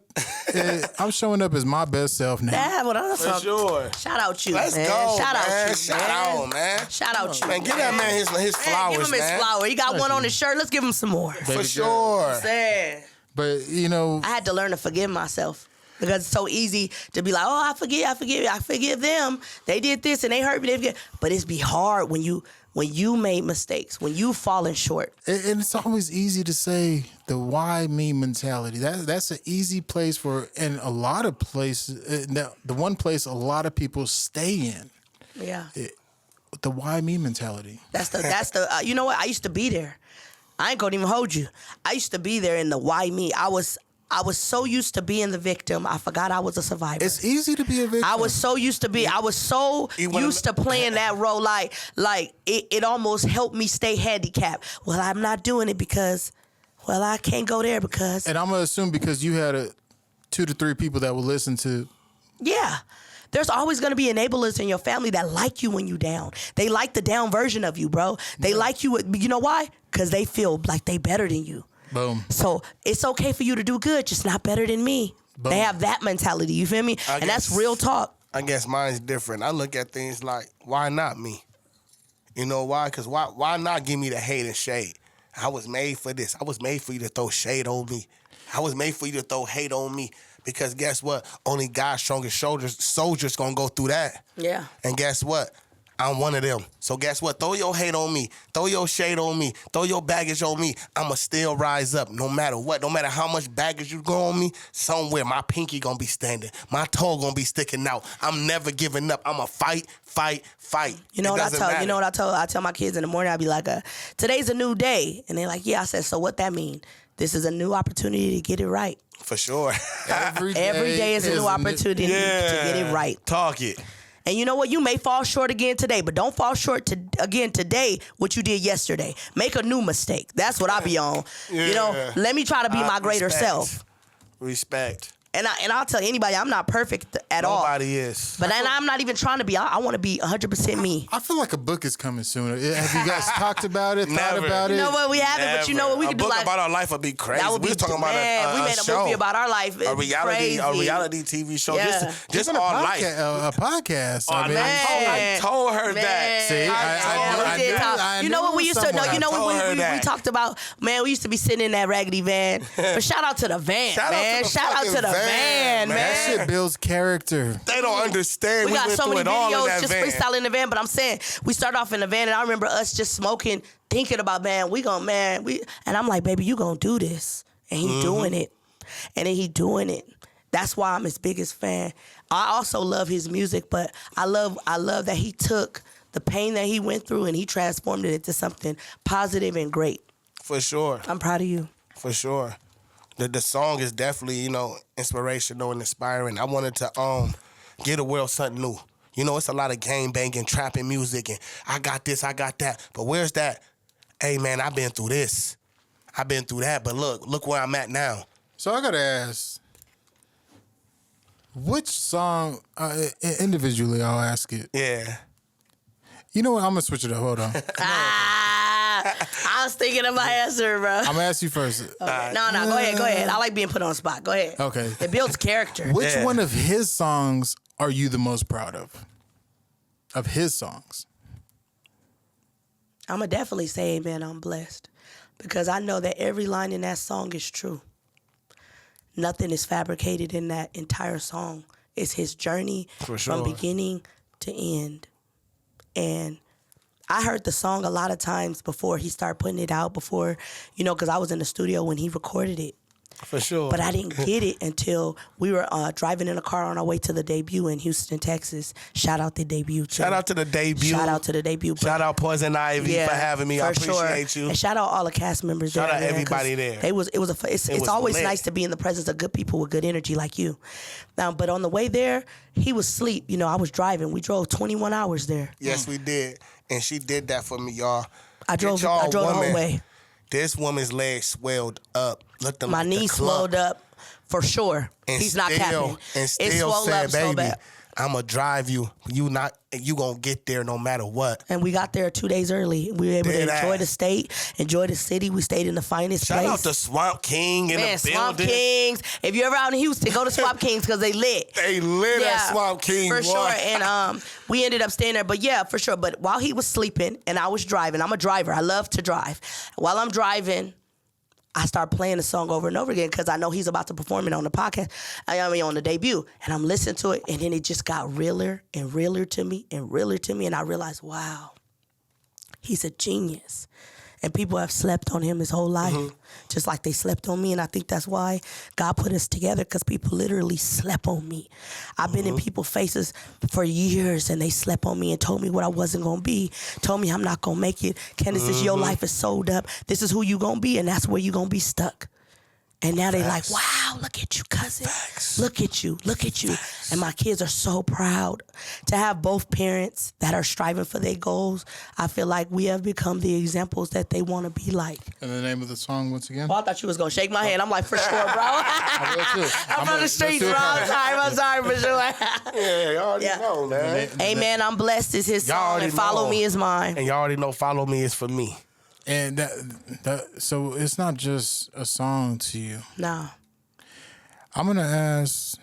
I'm showing up as my best self now. That's what I'm For talking. sure. Shout out you, Let's man. go, Shout man. out you, Shout man. out, man. Shout out you, Man, give that man his flowers, give him his man. flower. He got one on his shirt. Let's give him some more. For sure. Saying. But you know, I had to learn to forgive myself because it's so easy to be like, oh, I forgive them. They did this and they hurt me. But it's be hard when you made mistakes, when you falling short. and it's always easy to say the why me mentality. That's an easy place for, and a lot of places. The one place a lot of people stay in. Yeah, The why me mentality. that's the. You know what? I used to be there. I ain't gonna even hold you. I used to be there in the why me. I was so used to being the victim. I forgot I was a survivor. It's easy to be a victim. I was so used to playing that role. Like it almost helped me stay handicapped. Well, I'm not doing it because, well, I can't go there because. And I'm gonna assume because you had 2 to 3 people that will listen to. Yeah. There's always going to be enablers in your family that like you when you down. They like the down version of you, bro. They like you. You know why? Because they feel like they better than you. Boom. So it's okay for you to do good, just not better than me. Boom. They have that mentality. You feel me? And that's real talk. I guess mine's different. I look at things like, why not me? You know why? Because why not give me the hate and shade? I was made for this. I was made for you to throw shade on me. I was made for you to throw hate on me. Because guess what? Only God's strongest soldiers gonna go through that. Yeah. And guess what? I'm one of them. So guess what? Throw your hate on me. Throw your shade on me. Throw your baggage on me. I'ma still rise up no matter what. No matter how much baggage you go on me, somewhere my pinky gonna be standing. My toe gonna be sticking out. I'm never giving up. I'ma fight. You know what I tell my kids in the morning? I be like, today's a new day. And they're like, yeah. I said, so what that mean? This is a new opportunity to get it right. For sure. Every day is a new opportunity to get it right. Talk it. And you know what? You may fall short again today, but don't fall short again today what you did yesterday. Make a new mistake. That's what I be on. Yeah. You know, let me try to be my greater self. Respect. And I'll tell anybody, I'm not perfect at all. Nobody is. But I'm not even trying to be. I want to be 100% me. I feel like a book is coming soon. Have you guys talked about it? Thought Never. about it? You know what? We haven't, but you know what? We could do book like about our life would be crazy. that would be. We was talking about we a made a show. movie about our life. A reality TV show. Yeah. Just Even our a life. A podcast. Oh, I mean, I told her that. See, I We did knew- talk. I You know knew what we used to know? someone. You know I told her what we that. talked about? Man, we used to be sitting in that raggedy van. But shout out to the van, Shout out to man. the Shout out to fucking the van, van, man. That shit builds character. They don't understand. We got went so through many it all in videos that just van. freestyling in the van, but I'm saying we started off in the van, and I remember us just smoking, thinking about, and I'm like, baby, you gonna do this, and he doing it, and then he doing it. That's why I'm his biggest fan. I also love his music, but I love that he took the pain that he went through and he transformed it into something positive and great. For sure. I'm proud of you. For sure. The song is definitely, inspirational and inspiring. I wanted to give the world something new. You know, it's a lot of gang banging, trapping music, and I got this, I got that. But where's that? Hey, man, I've been through this. I've been through that, but look where I'm at now. So I gotta ask, which song, individually I'll ask it. Yeah. You know what, I'm gonna switch it up, hold on. I was thinking of my answer, bro. I'm gonna ask you first. Okay. No, go ahead. I like being put on the spot. Go ahead. Okay. It builds character. Which Yeah. one of his songs are you the most proud of? Of his songs? I'm going to definitely say, amen, I'm blessed. Because I know that every line in that song is true. Nothing is fabricated in that entire song. It's his journey For sure. from beginning to end. And I heard the song a lot of times before he started putting it out, because I was in the studio when he recorded it. For sure. But I didn't get it until we were driving in a car on our way to the debut in Houston, Texas. Shout out the debut. Shout out to the debut. Shout out to the debut. Shout out Poison Ivy for having me. I appreciate you. And shout out all the cast members there. Shout out man, everybody there. It's always lit. nice to be in the presence of good people with good energy like you. Now, but on the way there, he was asleep. You know, I was driving. We drove 21 hours there. Yes, we did. And she did that for me, y'all. I drove the whole way. This woman's leg swelled up. My knee swelled up for sure. And He's not capping. And still said, baby, I'm going to drive you. You going to get there no matter what. And we got there 2 days early. We were able to enjoy the state, enjoy the city. We stayed in the finest place. Shout out to Swamp King in the building. Swamp Kings. If you're ever out in Houston, go to Swamp Kings because they lit. They lit at Swamp King. For boy. sure. And we ended up staying there. But yeah, for sure. But while he was sleeping and I was driving, I'm a driver. I love to drive. While I'm driving, I start playing the song over and over again because I know he's about to perform it on the podcast. On the debut. And I'm listening to it, and then it just got realer and realer to me and realer to me. And I realized, wow, he's a genius. And people have slept on him his whole life, just like they slept on me. And I think that's why God put us together, because people literally slept on me. I've been in people's faces for years, and they slept on me and told me what I wasn't going to be, told me I'm not going to make it. Candace, your life is sold up. This is who you going to be, and that's where you going to be stuck. And now they like, wow, look at you, cousin. Look at you. And my kids are so proud to have both parents that are striving for their goals. I feel like we have become the examples that they want to be like. And the name of the song once again? Well, I thought you was going to shake my hand. I'm like, for sure, bro. I will too. I'm from the streets, bro. I'm sorry, for sure. Yeah, y'all already know, man. Amen, I'm blessed is his song, and Follow Me is mine. And y'all already know Follow Me is for me. And so it's not just a song to you. No. I'm gonna ask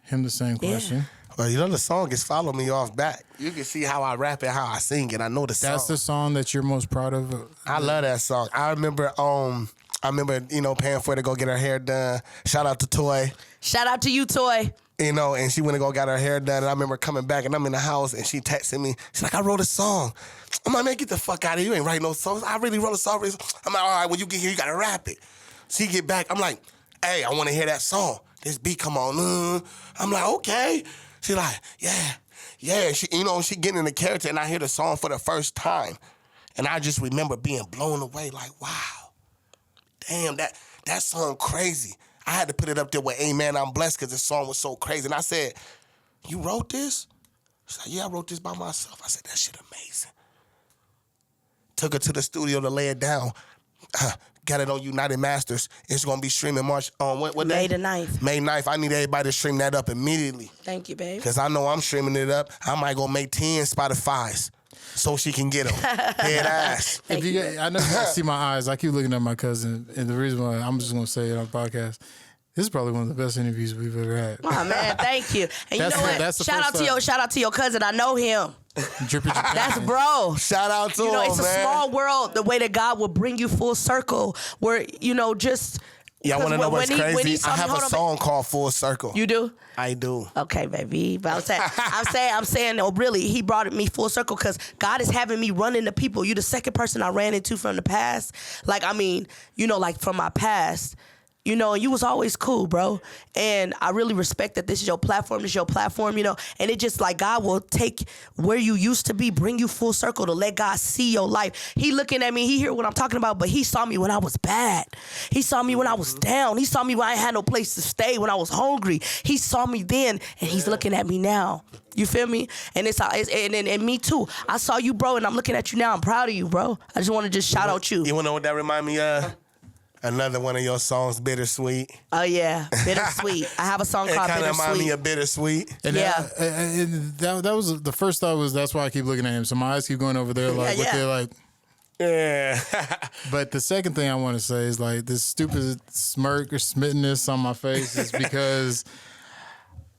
him the same question. Well, you know the song is Follow Me off back. You can see how I rap it, how I sing it. I know the song. That's the song that you're most proud of? I love that song. I remember, paying for her to go get her hair done. Shout out to Toy. Shout out to you, Toy. You know, and she went to go get her hair done. And I remember coming back, and I'm in the house, and she texted me. She's like, I wrote a song. I'm like, man, get the fuck out of here. You ain't writing no songs. I really wrote a song. I'm like, all right, when you get here, you got to rap it. She get back. I'm like, hey, I want to hear that song. This beat come on. I'm like, okay. She like, yeah. She, she getting in the character, and I hear the song for the first time. And I just remember being blown away, like, wow. Damn, that song crazy. I had to put it up there with Amen, I'm Blessed, because the song was so crazy. And I said, you wrote this? She's like, yeah, I wrote this by myself. I said, that shit amazing. Took her to the studio to lay it down. Got it on United Masters. It's going to be streaming March on what day? May the 9th. May 9th. I need everybody to stream that up immediately. Thank you, babe. Because I know I'm streaming it up. I might go make 10 Spotify's so she can get them. Dead ass. I know you guys see my eyes. I keep looking at my cousin, and the reason why I'm just going to say it on the podcast, this is probably one of the best interviews we've ever had. Oh, man, thank you. And you know what? Shout out to your cousin. I know him. That's bro. Shout out to him, it's a small world, the way that God will bring you full circle, where, just... Yeah, I want to know what's crazy. I have a song called Full Circle. You do? I do. Okay, baby. But I'm saying, no, really, he brought me full circle because God is having me run into people. You the second person I ran into from the past. Like, from my past. And you was always cool, bro. And I really respect that this is your platform, and it just like God will take where you used to be, bring you full circle to let God see your life. He looking at me, he hear what I'm talking about, but he saw me when I was bad. He saw me when I was down. He saw me when I had no place to stay, when I was hungry. He saw me then, and he's looking at me now. You feel me? And and me too. I saw you, bro, and I'm looking at you now. I'm proud of you, bro. I just want to shout out you. You want to know what that remind me of? Another one of your songs, Bittersweet. Oh, yeah. Bittersweet. I have a song called Bittersweet. It kind of remind me of Bittersweet. And that was the first thought was that's why I keep looking at him. So my eyes keep going over there Yeah. But the second thing I want to say is like this stupid smirk or smittenness on my face is because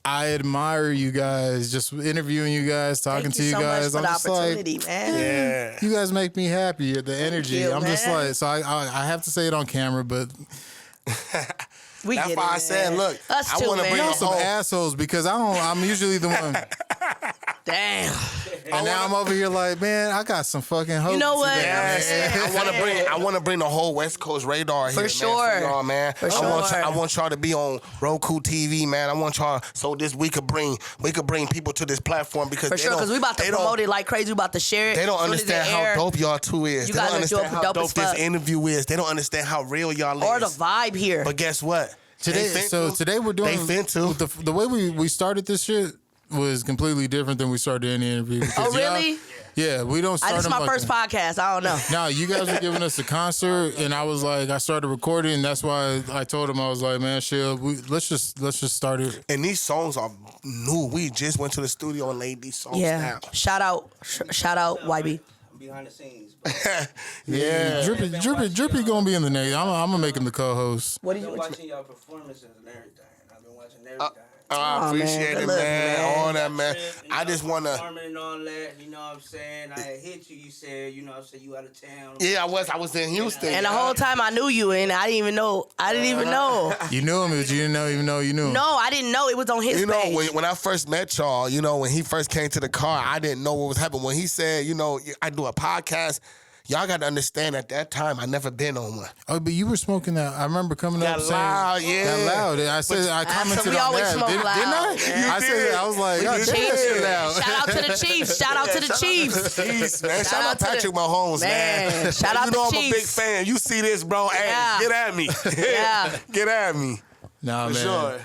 I admire you guys, just interviewing you guys, talking to you guys. Thank you so much for the opportunity, man. Yeah. You guys make me happy. The energy. I'm just like, so I have to say it on camera, but that's why I said, look, I want to bring some assholes because I'm usually the one. Damn. And now I'm over here like, man, I got some fucking hope. You know what? today, Yes, man. I want to bring the whole West Coast radar here, For man, sure. for y'all, man. For I sure. want y'all to be on Roku TV, man. I want y'all so we could bring people to this platform because For sure, because we about to promote it like crazy. We about to share it. They don't Soon as it understand how air, dope y'all two is. You They don't guys are understand dope- how dope dope as this fuck. interview is. They don't understand how real y'all or is. the vibe here. But guess what? Today we're doing They finna. the way we started this shit was completely different than we started any interview. Oh, really? Yeah, we don't start This is them my like first that. podcast. I don't know. No, you guys were giving us a concert, and I was like, I started recording, and that's why I told him I was like, man, shit, let's just start it. And these songs are new. We just went to the studio and laid these songs Yeah. down. Shout out, YB. Behind the scenes. Yeah. Drippy gonna be in the next. I'm gonna make him the co-host. What I've do been you? watching y'all performances and everything. I've been watching everything. I appreciate good it, looking, man. man. All that, man. I just want to. Performing and all that, you know what I'm saying? I had hit you, you said, you know what I'm saying, you out of town. Yeah, I was in Houston. And the whole time I knew you, and I didn't even know. You knew him, but you didn't even know you knew him. No, I didn't know it was on his You know, page. when I first met y'all, you know, when he first came to the car, I didn't know what was happening. When he said, you know, I do a podcast, y'all got to understand at that time, I never been on one. Oh, but you were smoking that. I remember coming up That saying loud, yeah. that loud. I said I commented we on always that. smoke Didn't loud, I? yeah. I said I was like, God, did. damn, that shit loud. Shout out to the Chiefs. Shout out to the Chiefs. Jeez, man. Shout out out to the- Patrick Mahomes, man. Man, shout out You know the I'm a big Chiefs. fan. You see this, bro? Hey, Yeah. get at me. Yeah. Get at me. Nah, For man. sure.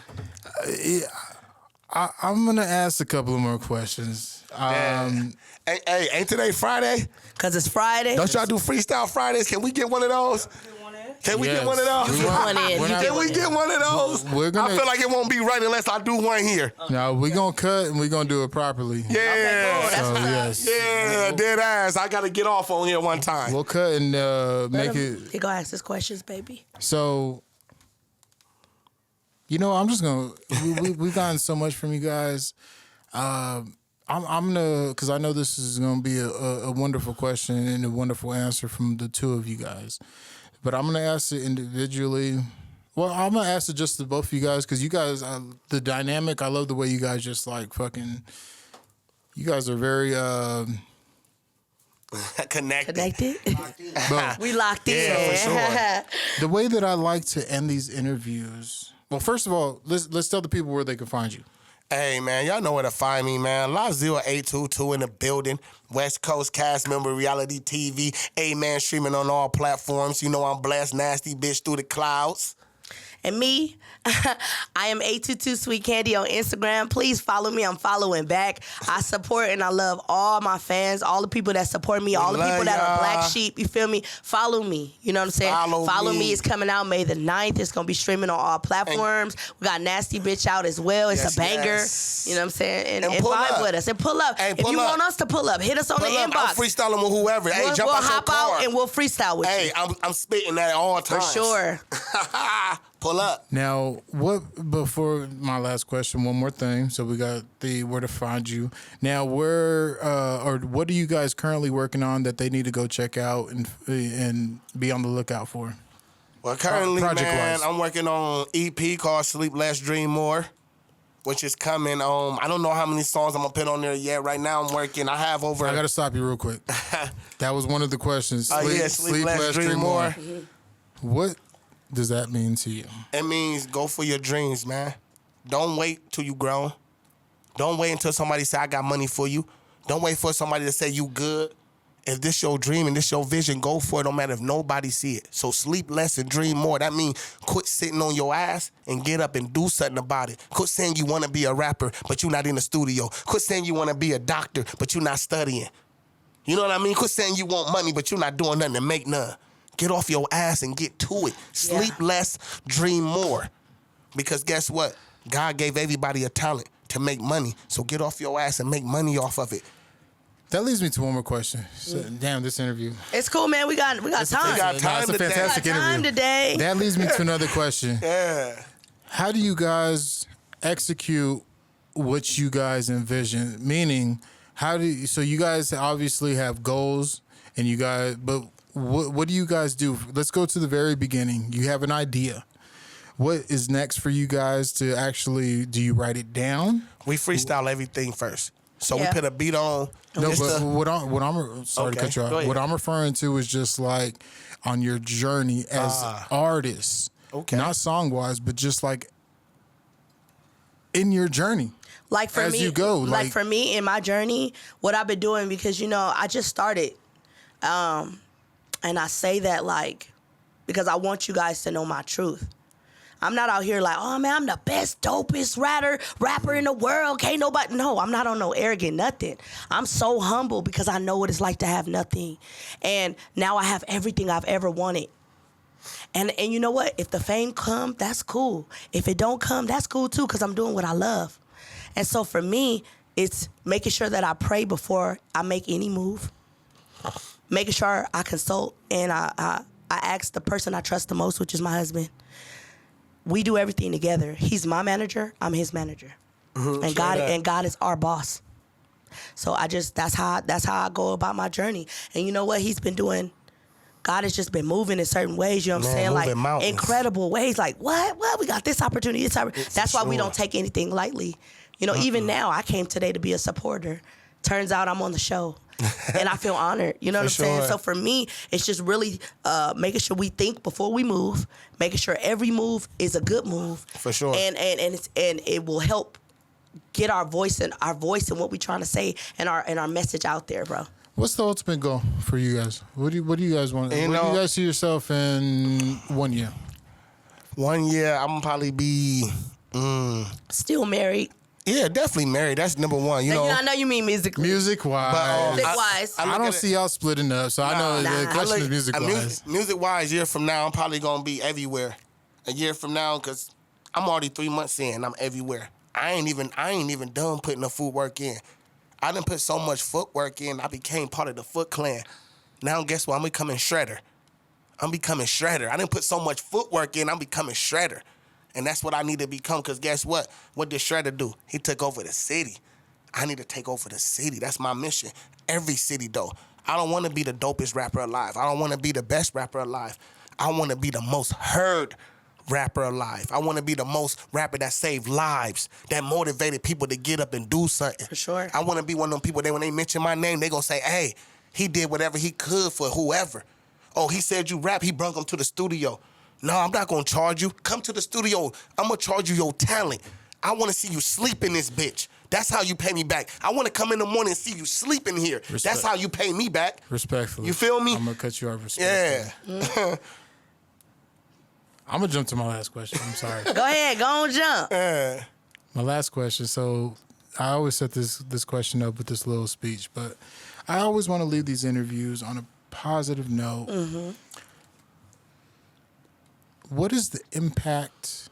I'm gonna ask a couple of more questions. Hey, ain't today Friday? Cause it's Friday. Don't y'all do freestyle Fridays? Can we get one of those? Can we Yes. get one of those? We want it. we're You not- get Can we get one of those? We're gonna- I feel like it won't be right unless I do one here. No, we're gonna cut and we're gonna do it properly. Yeah. Okay, cool. That's So what's up. yes, Yeah, dead ass. I gotta get off on here one time. we'll cut and make it. He gonna ask us questions, baby. So, you know, I'm just gonna. We've gotten so much from you guys. I'm gonna, because I know this is gonna be a wonderful question and a wonderful answer from the two of you guys. But I'm gonna ask it individually. Well, I'm gonna ask it just to both of you guys because you guys, the dynamic. I love the way you guys just like fucking. You guys are very. Connected. Connected. But We locked in. Yeah, for sure. the way that I like to end these interviews. Well, first of all, let's tell the people where they can find you. Hey, man, y'all know where to find me, man. Laf0822 in the building. West Coast cast member, reality TV. A-man streaming on all platforms. You know I'm blessed, nasty bitch through the clouds. And me, I am 822SweetCandy on Instagram. Please follow me. I'm following back. I support and I love all my fans, all the people that support me, all the love people that are y'all. black sheep. You feel me? Follow me. You know what I'm saying? Follow me. me. It's coming out May the 9th. It's going to be streaming on all platforms. We got Nasty Bitch out as well. It's Yes, a banger. yes. You know what I'm saying? And And pull vibe up. with us. And pull up. Hey, if pull you up. want us to pull up, hit us on Pull the up, I'm inbox. freestyling with whoever. Hey, We'll jump out your hop car. out and we'll freestyle with Hey, you. I'm spitting at all For times. sure. Pull up. Now, before my last question, one more thing. So we got the where to find you. Now, or what are you guys currently working on that they need to go check out and be on the lookout for? Well, currently, man, Project-wise. I'm working on EP called Sleep Less, Dream More, which is coming. I don't know how many songs I'm going to put on there yet. Right now, I'm working. I have over... I got to stop you real quick. That was one of the questions. Sleep Less, Dream More. What does that mean to you? It means go for your dreams, man. Don't wait till you grown. Don't wait until somebody say, I got money for you. Don't wait for somebody to say you good. If this your dream and this your vision, go for it. Don't matter if nobody see it. So sleep less and dream more. That means quit sitting on your ass and get up and do something about it. Quit saying you want to be a rapper, but you're not in the studio. Quit saying you want to be a doctor, but you're not studying. You know what I mean? Quit saying you want money, but you're not doing nothing to make none. Get off your ass and get to it. Sleep less, dream more. Because guess what? God gave everybody a talent to make money. So get off your ass and make money off of it. That leads me to one more question. So, damn, this interview. It's cool, man. We got time. We got time it's a today. fantastic We got time interview. today. That leads me to another question. Yeah. How do you guys execute what you guys envision? Meaning, so you guys obviously have goals, and you guys, but what do you guys do? Let's go to the very beginning. You have an idea. What is next for you guys to actually? Do you write it down? We freestyle everything first. So Yeah. we put a beat on. No, just but to- what I'm sorry to Okay, cut you go off. ahead. What I'm referring to is just like on your journey as artists, Okay. not song wise, but just like in your journey. Like for As me, you go, like like- for me in my journey, what I've been doing, because I just started, and I say that like because I want you guys to know my truth. I'm not out here like, oh man, I'm the best, dopest rapper in the world. Can't nobody. No, I'm not on no arrogant nothing. I'm so humble because I know what it's like to have nothing, and now I have everything I've ever wanted. And you know what? If the fame come, that's cool. If it don't come, that's cool too, because I'm doing what I love. And so for me, it's making sure that I pray before I make any move, making sure I consult, and I ask the person I trust the most, which is my husband. We do everything together. He's my manager. I'm his manager. And God is our boss. So that's how I go about my journey. And you know what? He's been doing. God has just been moving in certain ways. You know what I'm saying? moving Like mountains. Incredible ways. Like what? We got this opportunity. That's why we sure. don't take anything lightly. Even now, I came today to be a supporter. Turns out I'm on the show. And I feel honored. You know what I'm saying? sure. So for me, it's just really making sure we think before we move, making sure every move is a good move. For sure. And it will help get our voice and what we're trying to say and our message out there, bro. What's the ultimate goal for you guys? What do you guys want? Where do you guys see yourself in 1 year? 1 year, I'm gonna probably be. Still married. Yeah, definitely married. That's number one. You know. I know you mean musically. Music wise, Music-wise. I don't see y'all splitting up, so I know the question is music wise. Music wise, year from now, I'm probably gonna be everywhere. A year from now, cause I'm already 3 months in. I'm everywhere. I ain't even done putting the footwork in. I done put so much footwork in. I became part of the Foot Clan. Now guess what? I'm becoming Shredder. I didn't put so much footwork in. I'm becoming Shredder. And that's what I need to become, because guess what? What did Shredder do? He took over the city. I need to take over the city. That's my mission. Every city, though. I don't want to be the dopest rapper alive. I don't want to be the best rapper alive. I want to be the most heard rapper alive. I want to be the most rapper that saved lives, that motivated people to get up and do something. For sure. I want to be one of them people that when they mention my name, they going to say, hey, he did whatever he could for whoever. Oh, he said you rap. He brought him to the studio. No, I'm not going to charge you. Come to the studio. I'm going to charge you your talent. I want to see you sleep in this bitch. That's how you pay me back. I want to come in the morning and see you sleep in here. Respect. That's how you pay me back. Respectfully. You feel me? I'm going to cut you off respectfully. Yeah. I'm going to jump to my last question. I'm sorry. Go ahead. Go on, jump. My last question. So I always set this question up with this little speech, but I always want to leave these interviews on a positive note. Mm-hmm. What is the impact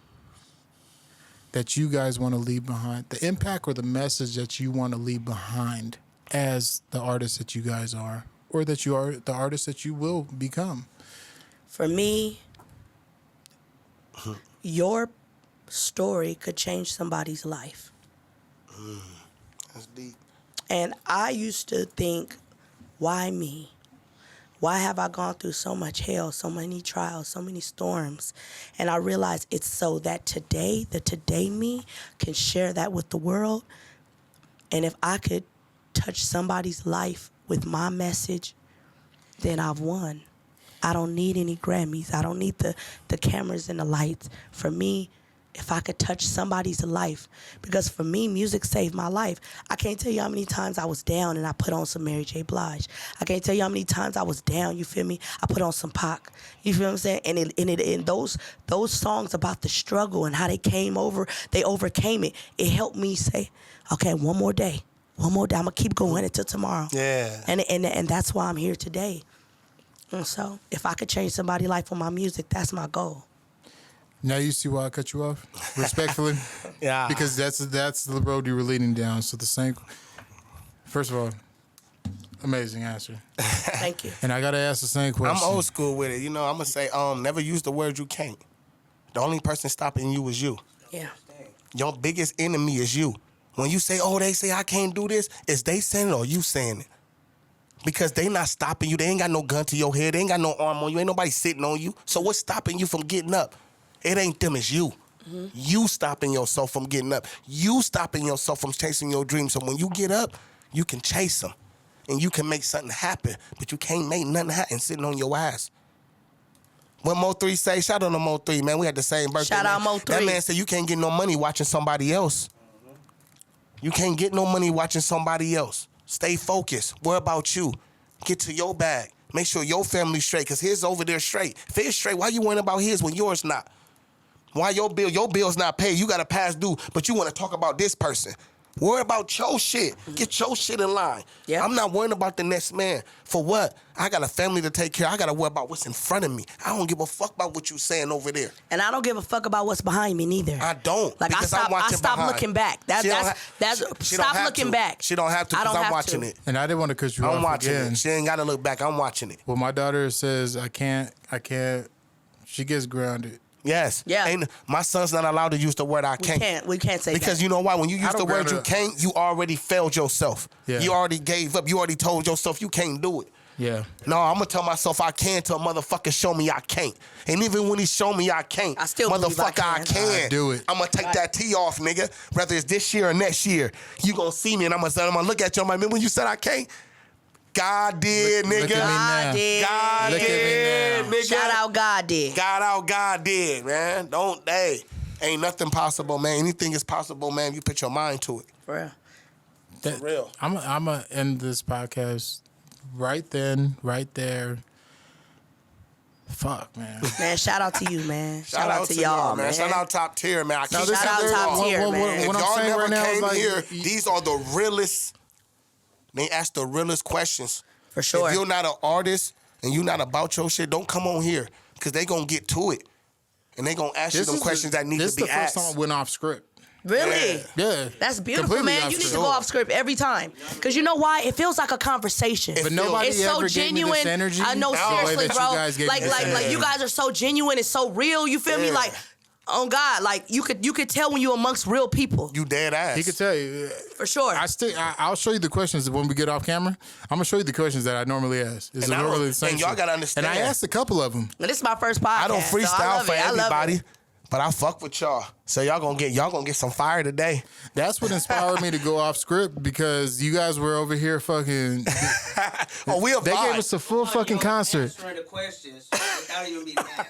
that you guys want to leave behind? The impact or the message that you want to leave behind as the artist that you guys are, or that you are the artist that you will become? For me, your story could change somebody's life. That's deep. And I used to think, why me? Why have I gone through so much hell, so many trials, so many storms? And I realized it's so that today, the today me can share that with the world. And if I could touch somebody's life with my message, then I've won. I don't need any Grammys. I don't need the cameras and the lights. For me, if I could touch somebody's life, because for me, music saved my life. I can't tell you how many times I was down and I put on some Mary J. Blige. I can't tell you how many times I was down, you feel me? I put on some Pac. You feel what I'm saying? And those songs about the struggle and how they overcame it. It helped me say, okay, one more day. I'm gonna keep going until tomorrow. Yeah. And that's why I'm here today. And so if I could change somebody's life with my music, that's my goal. Now you see why I cut you off, respectfully. Yeah. Because that's the road you were leading down. So first of all, amazing answer. Thank you. And I gotta ask the same question. I'm old school with it. You know, I'm going to say, never use the word you can't. The only person stopping you is you. Yeah. Your biggest enemy is you. When you say, oh, they say I can't do this, is they saying it or you saying it? Because they not stopping you. They ain't got no gun to your head. They ain't got no arm on you. Ain't nobody sitting on you. So what's stopping you from getting up? It ain't them, it's you. You stopping yourself from getting up. You stopping yourself from chasing your dreams. So when you get up, you can chase them. And you can make something happen. But you can't make nothing happen sitting on your ass. What Mo3 say? Shout out to Mo3, man. We had the same birthday. Shout out Mo3. That man said you can't get no money watching somebody else. You can't get no money watching somebody else. Stay focused. Worry about you. Get to your bag. Make sure your family's straight, because his over there straight. If it's straight, why you worrying about his when yours not? Why your bill's not paid? You got to pass due, but you want to talk about this person. Worry about your shit. Get your shit in line. Yep. I'm not worrying about the next man. For what? I got a family to take care of. I got to worry about what's in front of me. I don't give a fuck about what you saying over there. And I don't give a fuck about what's behind me neither. I don't. Like I stop looking back. Stop looking back. She don't have to because I'm watching it. And I didn't want to cut you I'm off watching again. it. She ain't got to look back. I'm watching it. Well, my daughter says I can't. She gets grounded. Yes. Yeah. My son's not allowed to use the word I can't. We can't say because that. you know why? When you use the word you ground can't, you already failed yourself. Yeah. You already gave up. You already told yourself you can't do it. Yeah. No, I'm gonna tell myself I can till a motherfucker show me I can't. And even when he show me I can't, I still believe I motherfucker, I can. I do it. I'm gonna take that T off, nigga. Whether it's this year or next year, you gonna see me and I'm gonna look at you. I'm like, man, when you said I can't, God did, nigga. Look at me now. God did. God Look at me did, now. nigga. Shout out God did. God did, man. Ain't nothing possible, man. Anything is possible, man. You put your mind to it. For real. For real. I'm gonna end this podcast right then, right there. Fuck, man. Man, shout out to you, man. Shout out to y'all, y'all, man. Shout out top tier, man. I keep Shout out saying top y'all. tier, man. If What I'm y'all saying never right now is came like, here, these are the realest. They ask the realest questions. For sure. If you're not an artist and you're not about your shit, don't come on here because they gonna get to it and they gonna ask you them questions that need to be asked. This is the first time I went off script. Really? Yeah. That's beautiful, Completely man. off You need to script. go off script every time. Because you know why? It feels like a conversation. But nobody It's ever so gave me genuine. this energy. I know, the way seriously, that bro. You guys gave me this Like energy. you guys are so genuine. It's so real. You feel me? Yeah. Like, oh God, like you could tell when you're amongst real people. You dead ass. He could tell you. For sure. I'll show you the questions when we get off camera. I'm gonna show you the questions that I normally ask. It's And I don't- literally the same and y'all shit. gotta understand. And I asked a couple of them. And this is my first podcast. I don't so freestyle I love for it. I love everybody, it. but I fuck with y'all. So y'all gonna get some fire today. That's what inspired me to go off script because you guys were over here fucking. Oh, we a They vibe. gave us a full fucking concert. Answering the questions without even being mad.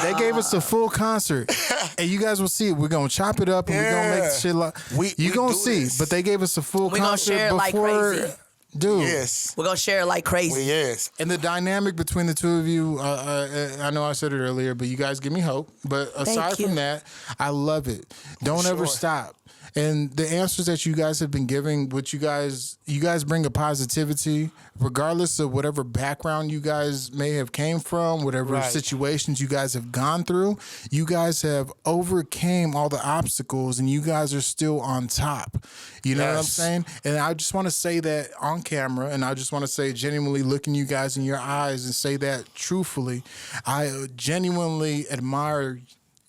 They gave us a full concert, and you guys will see it. We're gonna chop it up and we're gonna make the shit like you we gonna do see. this. But they gave us a full We gonna concert share it like before, crazy. dude. Yes. We're gonna share it like crazy. Yes. And the dynamic between the two of you, I know I said it earlier, but you guys give me hope. But aside you. from that, I love it. Don't ever Sure. stop. And the answers that you guys have been giving, which you guys bring a positivity, regardless of whatever background you guys may have came from, whatever Right. situations you guys have gone through, you guys have overcame all the obstacles and you guys are still on top. You know what I'm Yes. saying? And I just want to say that on camera, and I just want to say genuinely looking you guys in your eyes and say that truthfully, I genuinely admire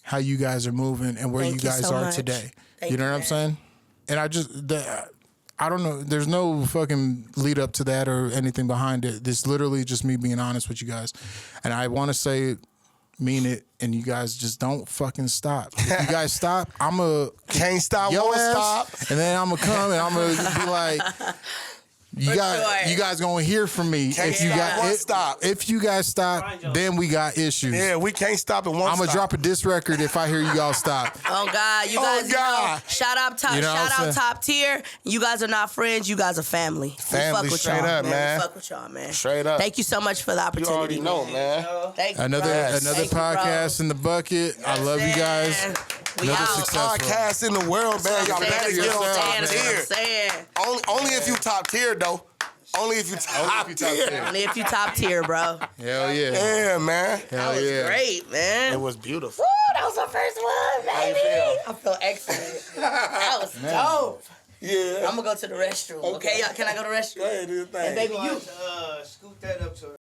how you guys are moving and where Thank you you guys so are much. today. Thank You know you, what I'm man. saying? And I don't know. There's no fucking lead up to that or anything behind it. This literally just me being honest with you guys. And I want to say it, mean it, and you guys just don't fucking stop. If you guys stop, I'm a Can't stop, yo won't ass, stop. and then I'm gonna come and I'm gonna be like, you sure. guys gonna hear from me. Can't If you stop, won't stop. if you guys stop, then we got issues. Yeah, we can't stop it. Won't I'm gonna stop. drop a diss record if I hear you all stop. Oh God, you Oh, guys, you know, God. shout out top, You know what shout I'm out saying? top tier. You guys are not friends. You guys are family. Family, we fuck with straight y'all, up, man. We fuck with y'all, man. Straight up. Thank you so much for the You opportunity. already know, man. Thank you, Another bro. another Thank you, bro. podcast in the bucket. I love you guys. We Another out. success. Podcast in the world, man. Y'all That's better what get I'm on saying, top that's what I'm tier. saying. Only if you top tier, though. Only if you top tier. Only if you top tier, bro. Hell yeah. Yeah, man. That Hell was yeah. great, man. It was beautiful. Woo, that was our first one, How you baby. feel? I feel excellent. That was dope. Yeah. I'm gonna go to the restroom. Okay, y'all, can I go to the restroom? Go ahead, do your thing. And baby, you. Scoot that up to her.